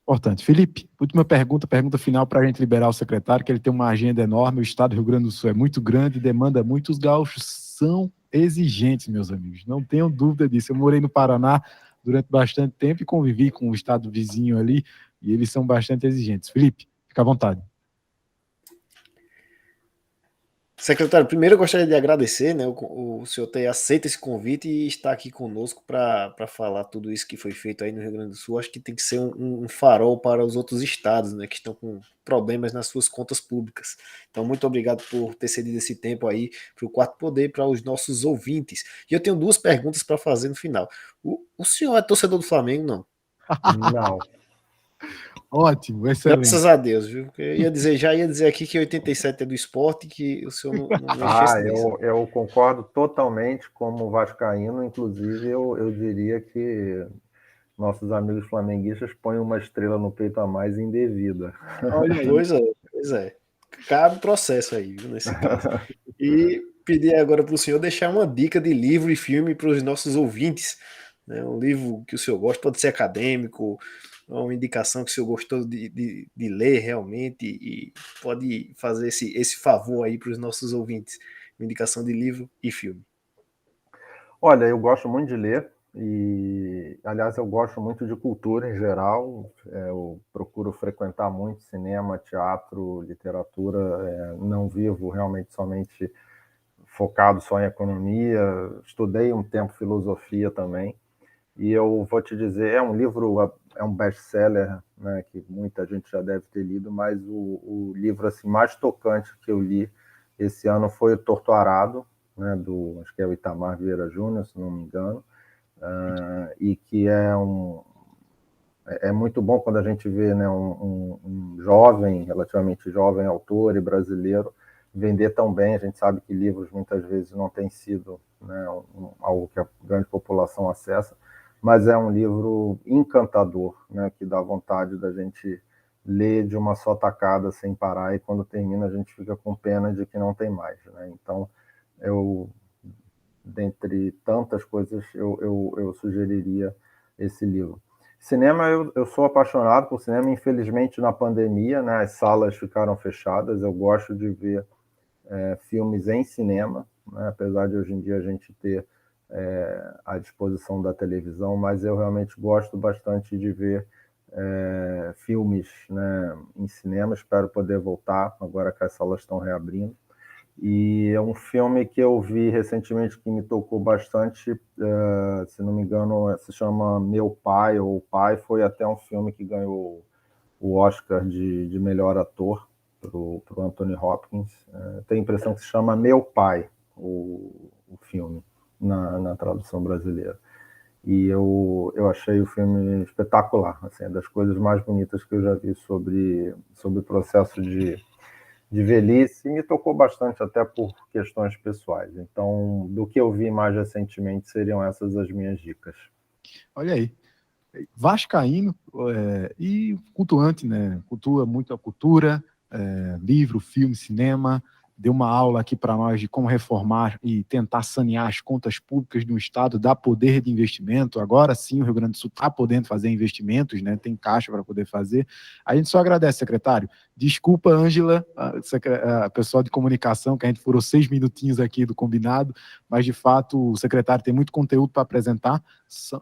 Importante. Felipe, última pergunta final para a gente liberar o secretário, que ele tem uma agenda enorme, o estado do Rio Grande do Sul é muito grande, demanda muito, os gaúchos são exigentes, meus amigos, não tenham dúvida disso. Eu morei no Paraná durante bastante tempo e convivi com o estado vizinho ali, e eles são bastante exigentes. Felipe, fica à vontade.
Secretário, primeiro eu gostaria de agradecer, né, o senhor ter aceito esse convite e estar aqui conosco para falar tudo isso que foi feito aí no Rio Grande do Sul. Acho que tem que ser um farol para os outros estados, né, que estão com problemas nas suas contas públicas. Então, muito obrigado por ter cedido esse tempo aí para o Quarto Poder, para os nossos ouvintes. E eu tenho 2 perguntas para fazer no final. O senhor é torcedor do Flamengo, não?
Não.
Ótimo, excelente.
Graças a Deus, viu? Já ia dizer aqui que 87 é do esporte, que o senhor não mexesse nisso.
Eu concordo totalmente como vascaíno, inclusive eu diria que nossos amigos flamenguistas põem uma estrela no peito a mais indevida.
Pois é. Cabe processo aí, viu, nesse caso. E pedir agora para o senhor deixar uma dica de livro e filme para os nossos ouvintes, né? Um livro que o senhor gosta, pode ser acadêmico, uma indicação que o senhor gostou de ler realmente e pode fazer esse favor aí para os nossos ouvintes. Uma indicação de livro e filme.
Olha, eu gosto muito de ler e, aliás, eu gosto muito de cultura em geral. Eu procuro frequentar muito cinema, teatro, literatura. Não vivo realmente somente focado só em economia. Estudei um tempo filosofia também. E eu vou te dizer, é um livro, é um best-seller, né, que muita gente já deve ter lido, mas o livro assim, mais tocante que eu li esse ano foi o Torto Arado, né, acho que é o Itamar Vieira Júnior, se não me engano, e que é muito bom quando a gente vê, né, um jovem, relativamente jovem autor e brasileiro vender tão bem. A gente sabe que livros muitas vezes não têm sido, né, algo que a grande população acessa, mas é um livro encantador, né, que dá vontade da gente ler de uma só tacada sem parar, e quando termina a gente fica com pena de que não tem mais, né? Então, dentre tantas coisas, eu sugeriria esse livro. Cinema, eu sou apaixonado por cinema. Infelizmente, na pandemia, né, as salas ficaram fechadas. Eu gosto de ver filmes em cinema, né, apesar de hoje em dia a gente ter à disposição da televisão, mas eu realmente gosto bastante de ver filmes, né, em cinema. Espero poder voltar agora que as salas estão reabrindo. E é um filme que eu vi recentemente que me tocou bastante, se não me engano, se chama Meu Pai, ou O Pai. Foi até um filme que ganhou o Oscar de melhor ator para o Anthony Hopkins. Tenho a impressão que se chama Meu Pai, o filme. na tradução brasileira. E eu achei o filme espetacular, assim, é das coisas mais bonitas que eu já vi sobre o processo de velhice, e me tocou bastante até por questões pessoais. Então, do que eu vi mais recentemente, seriam essas as minhas dicas.
Olha aí. Vascaíno e cultuante, né? Cultua muito a cultura, livro, filme, cinema. Deu uma aula aqui para nós de como reformar e tentar sanear as contas públicas de um estado, dar poder de investimento. Agora sim o Rio Grande do Sul está podendo fazer investimentos, né? Tem caixa para poder fazer. A gente só agradece, secretário. Desculpa, Ângela, a pessoal de comunicação, que a gente furou 6 minutinhos aqui do combinado, mas de fato o secretário tem muito conteúdo para apresentar.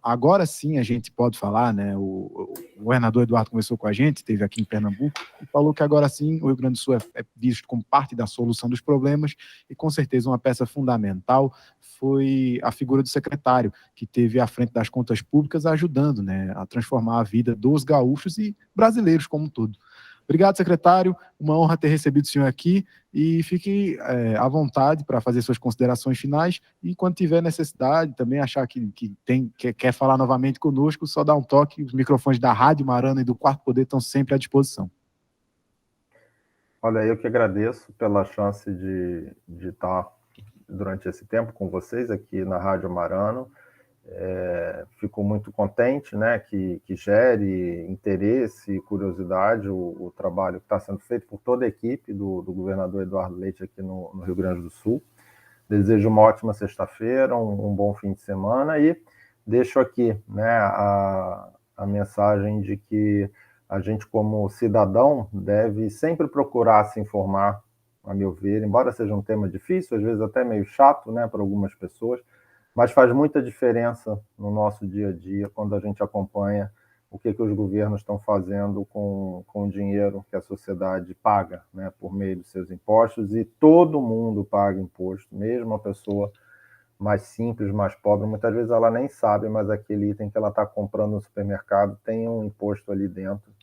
Agora sim a gente pode falar, né? O governador Eduardo conversou com a gente, esteve aqui em Pernambuco, e falou que agora sim o Rio Grande do Sul é visto como parte da solução dos problemas, e com certeza uma peça fundamental foi a figura do secretário, que esteve à frente das contas públicas ajudando, né, a transformar a vida dos gaúchos e brasileiros como um todo. Obrigado, secretário, uma honra ter recebido o senhor aqui, e fique à vontade para fazer suas considerações finais, e quando tiver necessidade, também achar que quer falar novamente conosco, só dá um toque. Os microfones da Rádio Marana e do Quarto Poder estão sempre à disposição.
Olha, eu que agradeço pela chance de estar durante esse tempo com vocês aqui na Rádio Marano. Fico muito contente, né, que gere interesse e curiosidade o trabalho que está sendo feito por toda a equipe do governador Eduardo Leite aqui no Rio Grande do Sul. Desejo uma ótima sexta-feira, um bom fim de semana, e deixo aqui, né, a mensagem de que a gente, como cidadão, deve sempre procurar se informar, a meu ver, embora seja um tema difícil, às vezes até meio chato, né, para algumas pessoas, mas faz muita diferença no nosso dia a dia quando a gente acompanha o que os governos estão fazendo com o dinheiro que a sociedade paga, né, por meio dos seus impostos, e todo mundo paga imposto, mesmo a pessoa mais simples, mais pobre, muitas vezes ela nem sabe, mas aquele item que ela está comprando no supermercado tem um imposto ali dentro,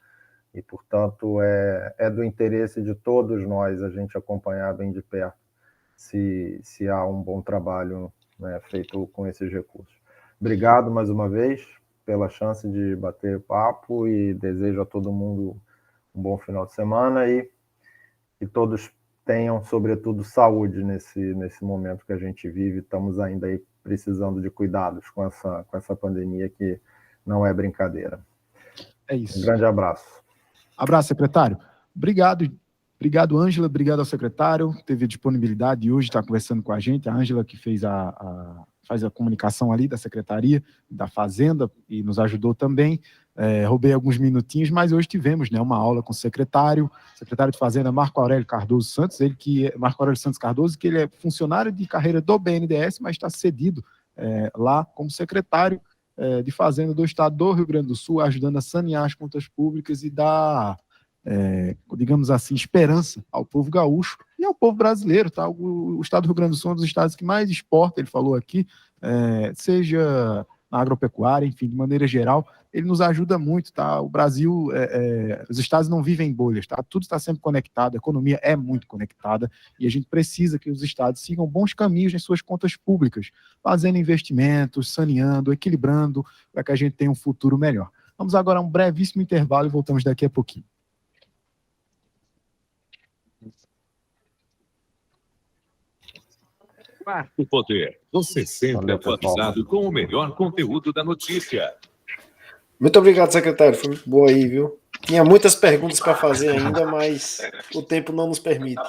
e, portanto, é do interesse de todos nós a gente acompanhar bem de perto se há um bom trabalho, né, feito com esses recursos. Obrigado mais uma vez pela chance de bater papo, e desejo a todo mundo um bom final de semana, e que todos tenham, sobretudo, saúde nesse momento que a gente vive. Estamos ainda aí precisando de cuidados com essa pandemia, que não é brincadeira.
É isso.
Um grande abraço.
Abraço, secretário. Obrigado, Ângela. Obrigado ao secretário, que teve a disponibilidade de hoje estar conversando com a gente. A Ângela, que faz a comunicação ali da Secretaria da Fazenda e nos ajudou também. Roubei alguns minutinhos, mas hoje tivemos, né, uma aula com o secretário de Fazenda, Marco Aurélio Cardoso Santos, Marco Aurélio Santos Cardoso, que ele é funcionário de carreira do BNDES, mas está cedido lá como secretário de Fazenda do Estado do Rio Grande do Sul, ajudando a sanear as contas públicas e dar, digamos assim, esperança ao povo gaúcho e ao povo brasileiro, tá? O Estado do Rio Grande do Sul é um dos estados que mais exporta, ele falou aqui, seja na agropecuária, enfim, de maneira geral, ele nos ajuda muito, tá? O Brasil, os estados não vivem em bolhas, tá? Tudo está sempre conectado, a economia é muito conectada, e a gente precisa que os estados sigam bons caminhos nas suas contas públicas, fazendo investimentos, saneando, equilibrando, para que a gente tenha um futuro melhor. Vamos agora a um brevíssimo intervalo e voltamos daqui a pouquinho.
Quarto Poder, você sempre atualizado com o melhor conteúdo da notícia.
Muito obrigado, secretário. Foi muito boa aí, viu? Tinha muitas perguntas para fazer ainda, mas o tempo não nos permite.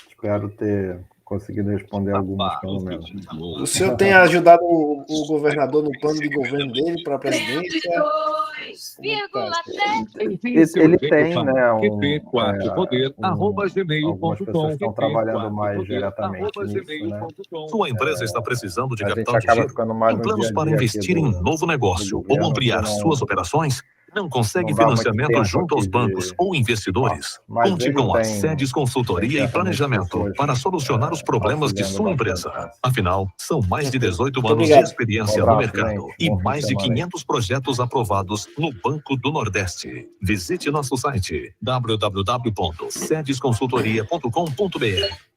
Espero ter conseguido responder algumas, pelo menos.
O senhor tem ajudado o governador no plano de governo dele para a presidência?
Ele tem, né,
algumas
pessoas estão trabalhando mais diretamente nisso, né?
Sua empresa está precisando de
a gente
capital de
acaba
giro?
ficando mais
Tem
no
planos
dia a
para
dia aqui
investir em um novo negócio ou ampliar suas operações? Não consegue
Não dá muito
financiamento
tempo
junto aos
aqui
bancos ou investidores?
mas
Conte
ele
com a
tem
Sedes Consultoria e Planejamento para solucionar os problemas de sua empresa. Afinal, são mais de 18 anos de experiência no mercado e mais de 500 projetos aprovados no Banco do Nordeste. Visite nosso site www.sedesconsultoria.com.br.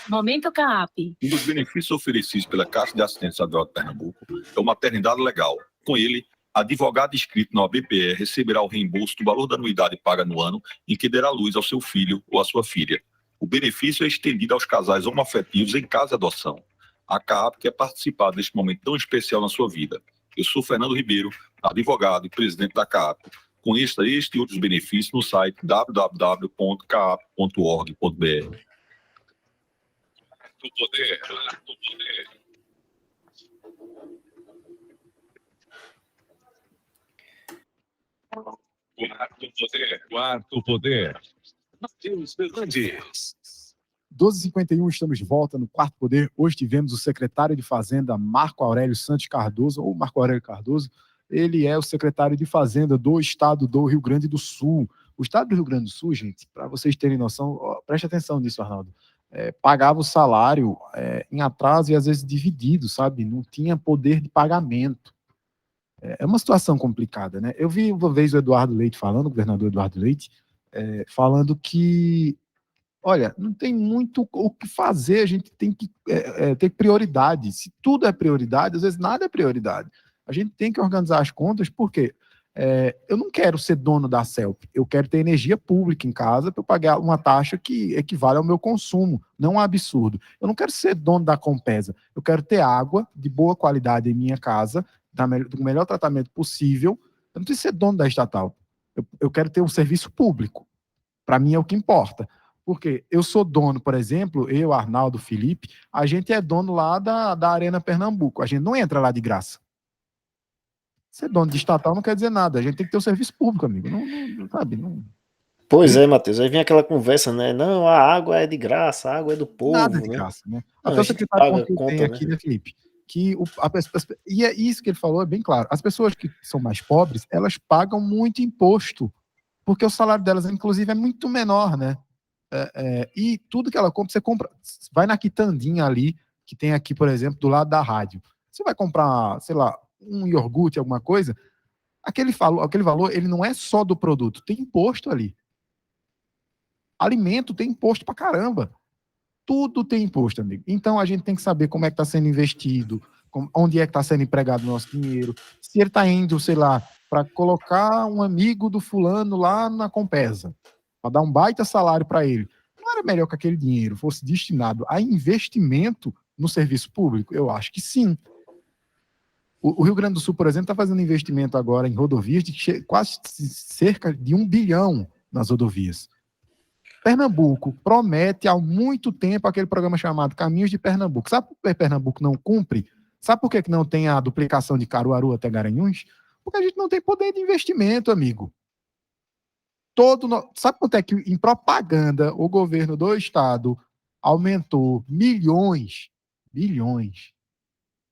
Momento CAAP.
Um dos benefícios oferecidos pela Caixa de Assistência Estadual de Pernambuco é o maternidade legal. Com ele, advogado inscrito na OBPE receberá o reembolso do valor da anuidade paga no ano em que derá luz ao seu filho ou à sua filha. O benefício é estendido aos casais homoafetivos em caso de adoção. A CAAP quer participar deste momento tão especial na sua vida. Eu sou Fernando Ribeiro, advogado e presidente da CAAP. Conheça este e outros benefícios no site www.caap.org.br.
Do poder, do poder. Quarto poder. Matheus Fernandes.
12h51, estamos de volta no Quarto Poder. Hoje tivemos o secretário de Fazenda, Marco Aurélio Santos Cardoso, ou Marco Aurélio Cardoso. Ele é o secretário de Fazenda do estado do Rio Grande do Sul. O estado do Rio Grande do Sul, gente, para vocês terem noção, preste atenção nisso, Arnaldo, pagava o salário em atraso e às vezes dividido, sabe? Não tinha poder de pagamento. É uma situação complicada, né? Eu vi uma vez o Eduardo Leite falando, o governador Eduardo Leite, falando que, olha, não tem muito o que fazer, a gente tem que ter prioridade. Se tudo é prioridade, às vezes nada é prioridade. A gente tem que organizar as contas, porque eu não quero ser dono da CELP, eu quero ter energia pública em casa para eu pagar uma taxa que equivale ao meu consumo, não um absurdo. Eu não quero ser dono da Compesa, eu quero ter água de boa qualidade em minha casa, do melhor tratamento possível. Eu não preciso ser dono da estatal, eu quero ter um serviço público. Para mim é o que importa. Porque eu sou dono, por exemplo, eu, Arnaldo, Felipe, a gente é dono lá da Arena Pernambuco. A gente não entra lá de graça. Ser dono de estatal não quer dizer nada. A gente tem que ter um serviço público, amigo. Não sabe? Não...
Pois é, Matheus. Aí vem aquela conversa, né? Não, a água é de graça, a água é do povo.
Nada de graça, né? Até o secretário tem aqui, né, Felipe? Que e é isso que ele falou, é bem claro. As pessoas que são mais pobres, elas pagam muito imposto, porque o salário delas, inclusive, é muito menor, né? E tudo que ela compra, você compra, vai na quitandinha ali, que tem aqui, por exemplo, do lado da rádio. Você vai comprar, sei lá, um iogurte, alguma coisa, aquele valor, ele não é só do produto, tem imposto ali. Alimento tem imposto pra caramba. Tudo tem imposto, amigo. Então a gente tem que saber como é que está sendo investido, onde é que está sendo empregado o nosso dinheiro, se ele está indo, sei lá, para colocar um amigo do fulano lá na Compesa, para dar um baita salário para ele. Não era melhor que aquele dinheiro fosse destinado a investimento no serviço público? Eu acho que sim. O Rio Grande do Sul, por exemplo, está fazendo investimento agora em rodovias de quase cerca de 1 bilhão nas rodovias. Pernambuco promete há muito tempo aquele programa chamado Caminhos de Pernambuco. Sabe por que Pernambuco não cumpre? Sabe por que não tem a duplicação de Caruaru até Garanhuns? Porque a gente não tem poder de investimento, amigo. Sabe quanto é que em propaganda o governo do estado aumentou bilhões?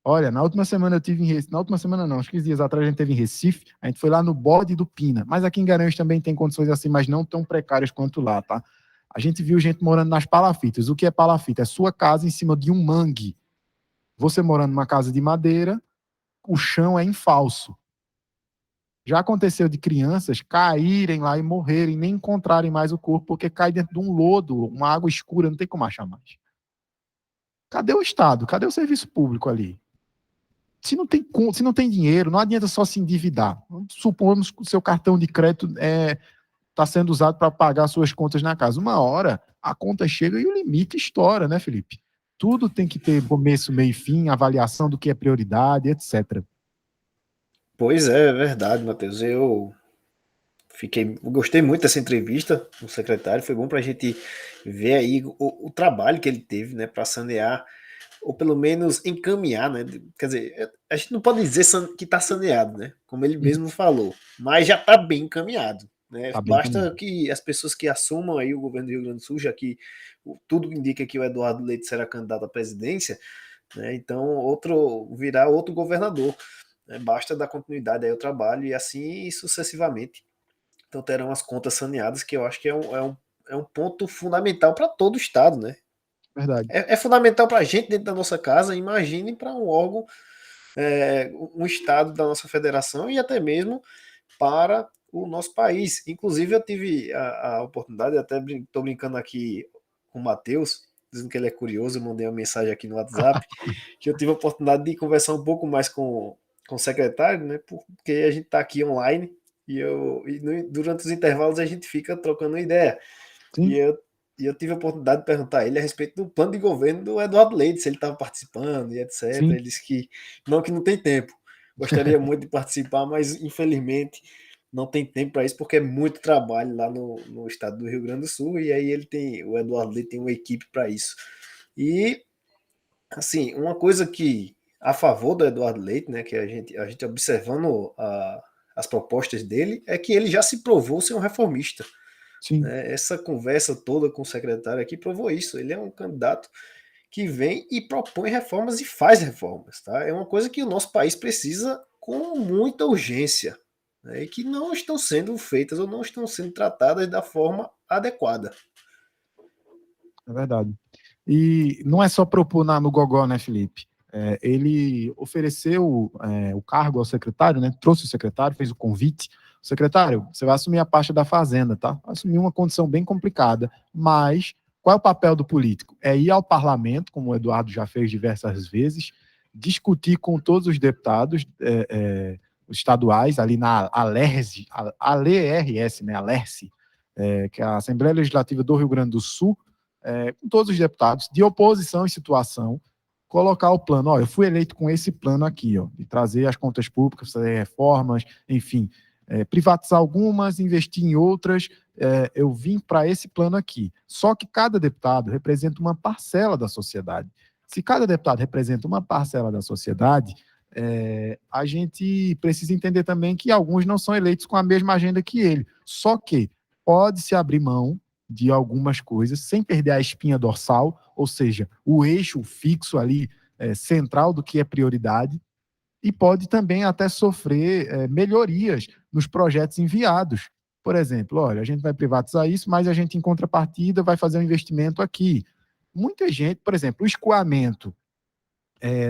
Olha, na última semana eu tive em Recife, na última semana não, acho que 15 dias atrás a gente teve em Recife, a gente foi lá no bode do Pina, mas aqui em Garanhuns também tem condições assim, mas não tão precárias quanto lá, tá? A gente viu gente morando nas palafitas. O que é palafita? É sua casa em cima de um mangue. Você morando numa casa de madeira, o chão é em falso. Já aconteceu de crianças caírem lá e morrerem, nem encontrarem mais o corpo, porque cai dentro de um lodo, uma água escura, não tem como achar mais. Cadê o Estado? Cadê o serviço público ali? Se não tem dinheiro, não adianta só se endividar. Supomos que o seu cartão de crédito está sendo usado para pagar suas contas na casa. Uma hora, a conta chega e o limite estoura, né, Felipe? Tudo tem que ter começo, meio e fim, avaliação do que é prioridade, etc.
Pois é verdade, Matheus. Eu gostei muito dessa entrevista com o secretário. Foi bom para a gente ver aí o trabalho que ele teve, né, para sanear, ou pelo menos encaminhar, né? Quer dizer, a gente não pode dizer que está saneado, né? Como ele mesmo falou, mas já está bem encaminhado, né? Basta que as pessoas que assumam aí o governo do Rio Grande do Sul, já que tudo indica que o Eduardo Leite será candidato à presidência, né? Então virá outro governador, né? Basta dar continuidade aí ao trabalho e assim sucessivamente. Então terão as contas saneadas, que eu acho que é um ponto fundamental para todo o estado, né?
Verdade.
É fundamental para a gente dentro da nossa casa, imagine para um órgão, um estado da nossa federação e até mesmo para o nosso país. Inclusive eu tive a oportunidade, até estou brincando aqui com o Matheus, dizendo que ele é curioso, eu mandei uma mensagem aqui no WhatsApp, que eu tive a oportunidade de conversar um pouco mais com o secretário, né? Porque a gente está aqui online durante os intervalos a gente fica trocando ideia. E eu tive a oportunidade de perguntar a ele a respeito do plano de governo do Eduardo Leite, se ele estava participando e etc.
Sim.
Ele disse que não tem tempo. Gostaria muito de participar, mas infelizmente não tem tempo para isso, porque é muito trabalho lá no estado do Rio Grande do Sul, e aí o Eduardo Leite tem uma equipe para isso. E, assim, uma coisa que, a favor do Eduardo Leite, né, que a gente observando as propostas dele, é que ele já se provou ser um reformista.
Sim.
Né? Essa conversa toda com o secretário aqui provou isso. Ele é um candidato que vem e propõe reformas e faz reformas. Tá? É uma coisa que o nosso país precisa com muita urgência, né? E que não estão sendo feitas ou não estão sendo tratadas da forma adequada.
É verdade. E não é só propor no gogó, né, Felipe? Ele ofereceu o cargo ao secretário, né? Trouxe o secretário, fez o convite. Secretário, você vai assumir a pasta da Fazenda, tá? Vai assumir uma condição bem complicada, mas qual é o papel do político? É ir ao parlamento, como o Eduardo já fez diversas vezes, discutir com todos os deputados estaduais, ali na ALERS, né? ALERS, que é a Assembleia Legislativa do Rio Grande do Sul, com todos os deputados, de oposição e situação, colocar o plano. Ó, eu fui eleito com esse plano aqui, ó, de trazer as contas públicas, fazer reformas, enfim, privatizar algumas, investir em outras. Eu vim para esse plano aqui. Só que cada deputado representa uma parcela da sociedade. Se cada deputado representa uma parcela da sociedade, a gente precisa entender também que alguns não são eleitos com a mesma agenda que ele. Só que pode-se abrir mão de algumas coisas sem perder a espinha dorsal, ou seja, o eixo fixo ali, central do que é prioridade, e pode também até sofrer melhorias nos projetos enviados. Por exemplo, olha, a gente vai privatizar isso, mas a gente, em contrapartida, vai fazer um investimento aqui. Muita gente, por exemplo, o escoamento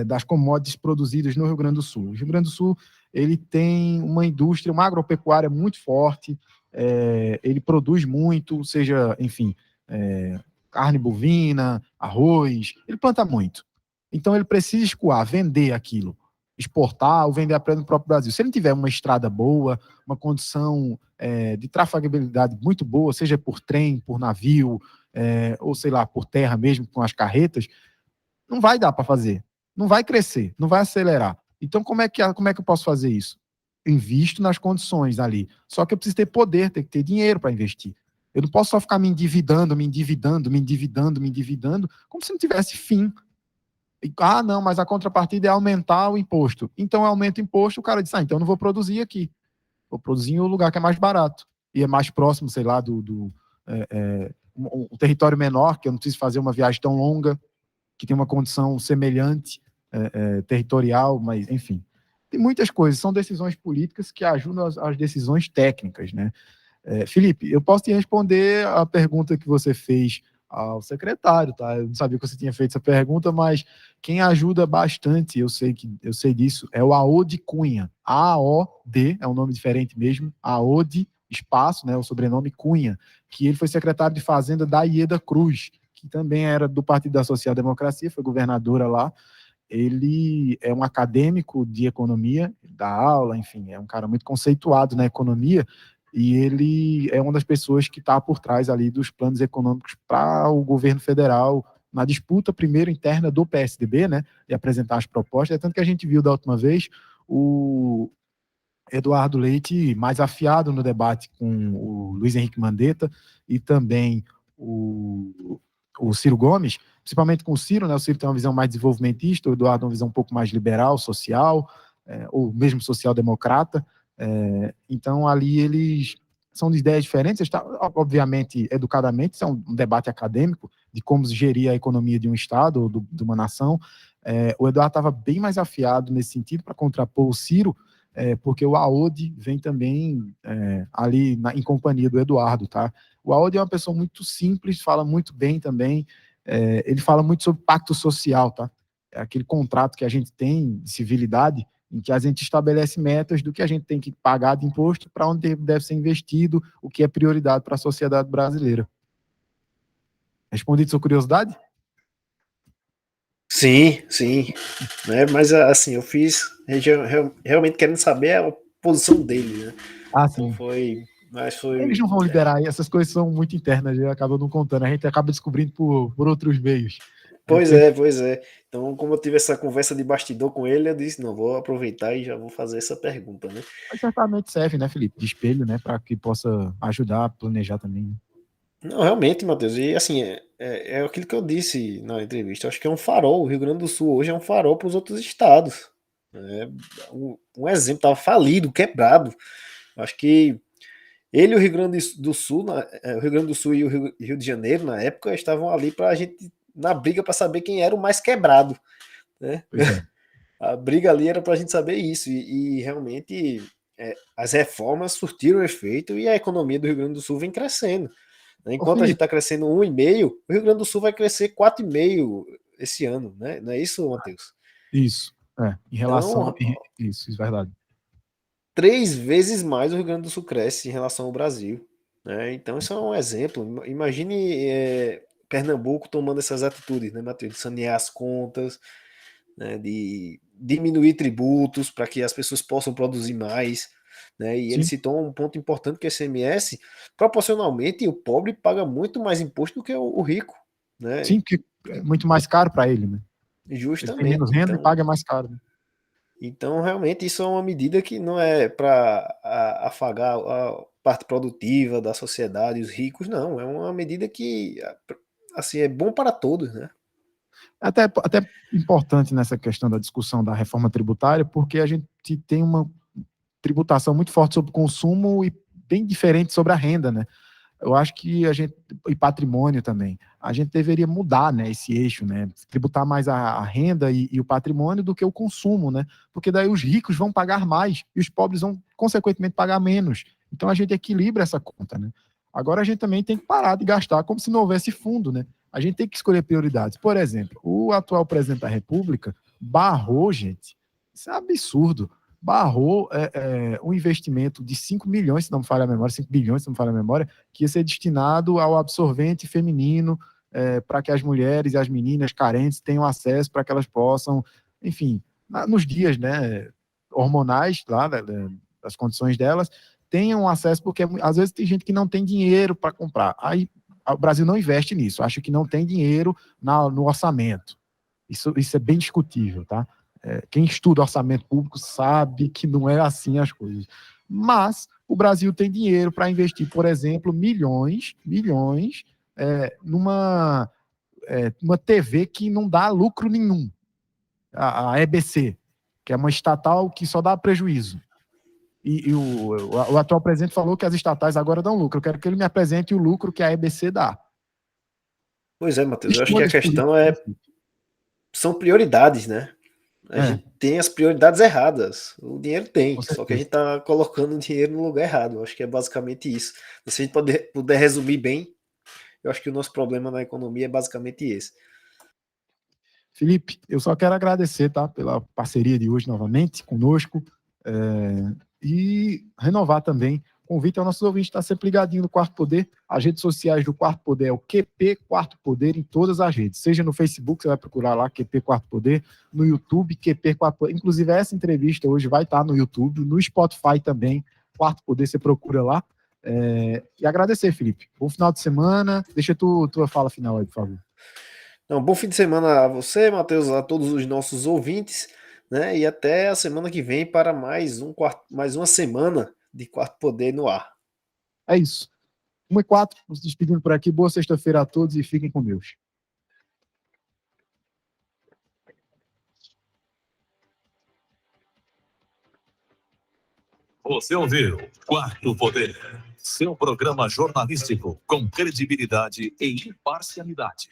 das commodities produzidas no Rio Grande do Sul. O Rio Grande do Sul, ele tem uma indústria, uma agropecuária muito forte, ele produz muito, seja, enfim, carne bovina, arroz, ele planta muito. Então, ele precisa escoar, vender aquilo, exportar ou vender no próprio Brasil. Se ele tiver uma estrada boa, uma condição de trafegabilidade muito boa, seja por trem, por navio, ou sei lá, por terra mesmo, com as carretas, não vai dar para fazer. Não vai crescer, não vai acelerar. Então, como é que eu posso fazer isso? Invisto nas condições ali. Só que eu preciso ter poder, ter que ter dinheiro para investir. Eu não posso só ficar me endividando, como se não tivesse fim. Não, mas a contrapartida é aumentar o imposto. Então, aumenta o imposto, o cara diz, então eu não vou produzir aqui. Vou produzir em um lugar que é mais barato. E é mais próximo, sei lá, um território menor, que eu não preciso fazer uma viagem tão longa, que tem uma condição semelhante, territorial, mas, enfim. Tem muitas coisas, são decisões políticas que ajudam as decisões técnicas, né? Felipe, eu posso te responder a pergunta que você fez ao secretário, tá? Eu não sabia que você tinha feito essa pergunta, mas quem ajuda bastante, eu sei disso, é o Aode Cunha. AOD, é um nome diferente mesmo, Aode, espaço, né, o sobrenome Cunha, que ele foi secretário de Fazenda da Ieda Cruz, que também era do Partido da Social Democracia, foi governadora lá. Ele é um acadêmico de economia, dá aula, enfim, é um cara muito conceituado na economia, e ele é uma das pessoas que está por trás ali dos planos econômicos para o governo federal, na disputa primeiro interna do PSDB, né, de apresentar as propostas, tanto que a gente viu da última vez o Eduardo Leite mais afiado no debate com o Luiz Henrique Mandetta e também o Ciro Gomes, principalmente com o Ciro, né? O Ciro tem uma visão mais desenvolvimentista, o Eduardo uma visão um pouco mais liberal, social, ou mesmo social-democrata. Então, ali eles são de ideias diferentes, obviamente, educadamente, isso é um debate acadêmico de como gerir a economia de um Estado ou de uma nação. O Eduardo estava bem mais afiado nesse sentido para contrapor o Ciro, porque o Aode vem também ali em companhia do Eduardo, tá? O Aode é uma pessoa muito simples, fala muito bem também, ele fala muito sobre pacto social, tá? É aquele contrato que a gente tem de civilidade, em que a gente estabelece metas do que a gente tem que pagar de imposto, para onde deve ser investido, o que é prioridade para a sociedade brasileira. Respondi de sua curiosidade?
Sim, sim. Né? Mas assim, eu fiz realmente querendo saber a posição dele, né?
Ah, sim.
Mas foi.
Eles não vão liberar aí, essas coisas são muito internas, eu acabo não contando, a gente acaba descobrindo por outros meios.
Pois é. Então, como eu tive essa conversa de bastidor com ele, eu disse, não, vou aproveitar e já vou fazer essa pergunta, né?
Mas certamente serve, né, Felipe? De espelho, né? Para que possa ajudar a planejar também. Né?
Não, realmente, Matheus, e assim, é aquilo que eu disse na entrevista, eu acho que é um farol, o Rio Grande do Sul hoje é um farol para os outros estados. Né? Um exemplo, estava falido, quebrado. Acho que ele e o Rio Grande do Sul, o Rio Grande do Sul e o Rio de Janeiro, na época, estavam ali para a gente, na briga para saber quem era o mais quebrado. Né? A briga ali era para a gente saber isso, e realmente as reformas surtiram efeito e a economia do Rio Grande do Sul vem crescendo. Enquanto a gente está crescendo 1,5, o Rio Grande do Sul vai crescer 4,5 esse ano, né? Não é isso, Matheus?
Isso, em relação isso é verdade.
3 vezes mais o Rio Grande do Sul cresce em relação ao Brasil. Né? Então, isso é um exemplo. Imagine Pernambuco tomando essas atitudes, né, Matheus? De sanear as contas, né? De diminuir tributos para que as pessoas possam produzir mais. Né? E ele citou um ponto importante que é o ICMS, proporcionalmente o pobre paga muito mais imposto do que o rico. Né?
Sim, porque é muito mais caro para ele, né?
Justamente.
Ele tem menos renda e paga mais caro. Né?
Então, realmente, isso é uma medida que não é para afagar a parte produtiva da sociedade, os ricos, não. É uma medida que assim, é bom para todos, né?
Até importante nessa questão da discussão da reforma tributária, porque a gente tem uma tributação muito forte sobre o consumo e bem diferente sobre a renda, né? Eu acho que e patrimônio também, a gente deveria mudar, né, esse eixo, né? Tributar mais a renda e o patrimônio do que o consumo, né? Porque daí os ricos vão pagar mais e os pobres vão, consequentemente, pagar menos. Então a gente equilibra essa conta, né? Agora a gente também tem que parar de gastar como se não houvesse fundo, né? A gente tem que escolher prioridades. Por exemplo, o atual presidente da República barrou, gente, isso é absurdo, barrou um investimento de 5 milhões, se não me falha a memória, 5 bilhões, se não me falha a memória, que ia ser destinado ao absorvente feminino, para que as mulheres e as meninas carentes tenham acesso, para que elas possam, enfim, nos dias, né, hormonais, lá, das condições delas, tenham acesso, porque às vezes tem gente que não tem dinheiro para comprar. Aí o Brasil não investe nisso, acha que não tem dinheiro no orçamento. Isso é bem discutível, tá? Quem estuda orçamento público sabe que não é assim as coisas. Mas o Brasil tem dinheiro para investir, por exemplo, milhões, numa TV que não dá lucro nenhum. A EBC, que é uma estatal que só dá prejuízo. E o atual presidente falou que as estatais agora dão lucro. Eu quero que ele me apresente o lucro que a EBC dá.
Pois é, Matheus. Eu acho que a questão são prioridades, né? A gente tem as prioridades erradas. O dinheiro tem, só que a gente está colocando o dinheiro no lugar errado. Eu acho que é basicamente isso. Se a gente puder resumir bem, eu acho que o nosso problema na economia é basicamente esse.
Felipe, eu só quero agradecer, tá, pela parceria de hoje novamente conosco e renovar também o convite ao nosso ouvinte estar sempre ligadinho no Quarto Poder. As redes sociais do Quarto Poder é o QP Quarto Poder em todas as redes. Seja no Facebook, você vai procurar lá QP Quarto Poder, no YouTube, QP Quarto Poder. Inclusive, essa entrevista hoje vai estar no YouTube, no Spotify também, Quarto Poder, você procura lá. E agradecer, Felipe. Bom final de semana. Deixa tua fala final aí, por favor.
Bom fim de semana a você, Matheus, a todos os nossos ouvintes, né? E até a semana que vem para mais uma semana de Quarto Poder no ar.
É isso. 1h04, nos despedindo por aqui. Boa sexta-feira a todos e fiquem com Deus.
Você ouviu Quarto Poder, seu programa jornalístico com credibilidade e imparcialidade.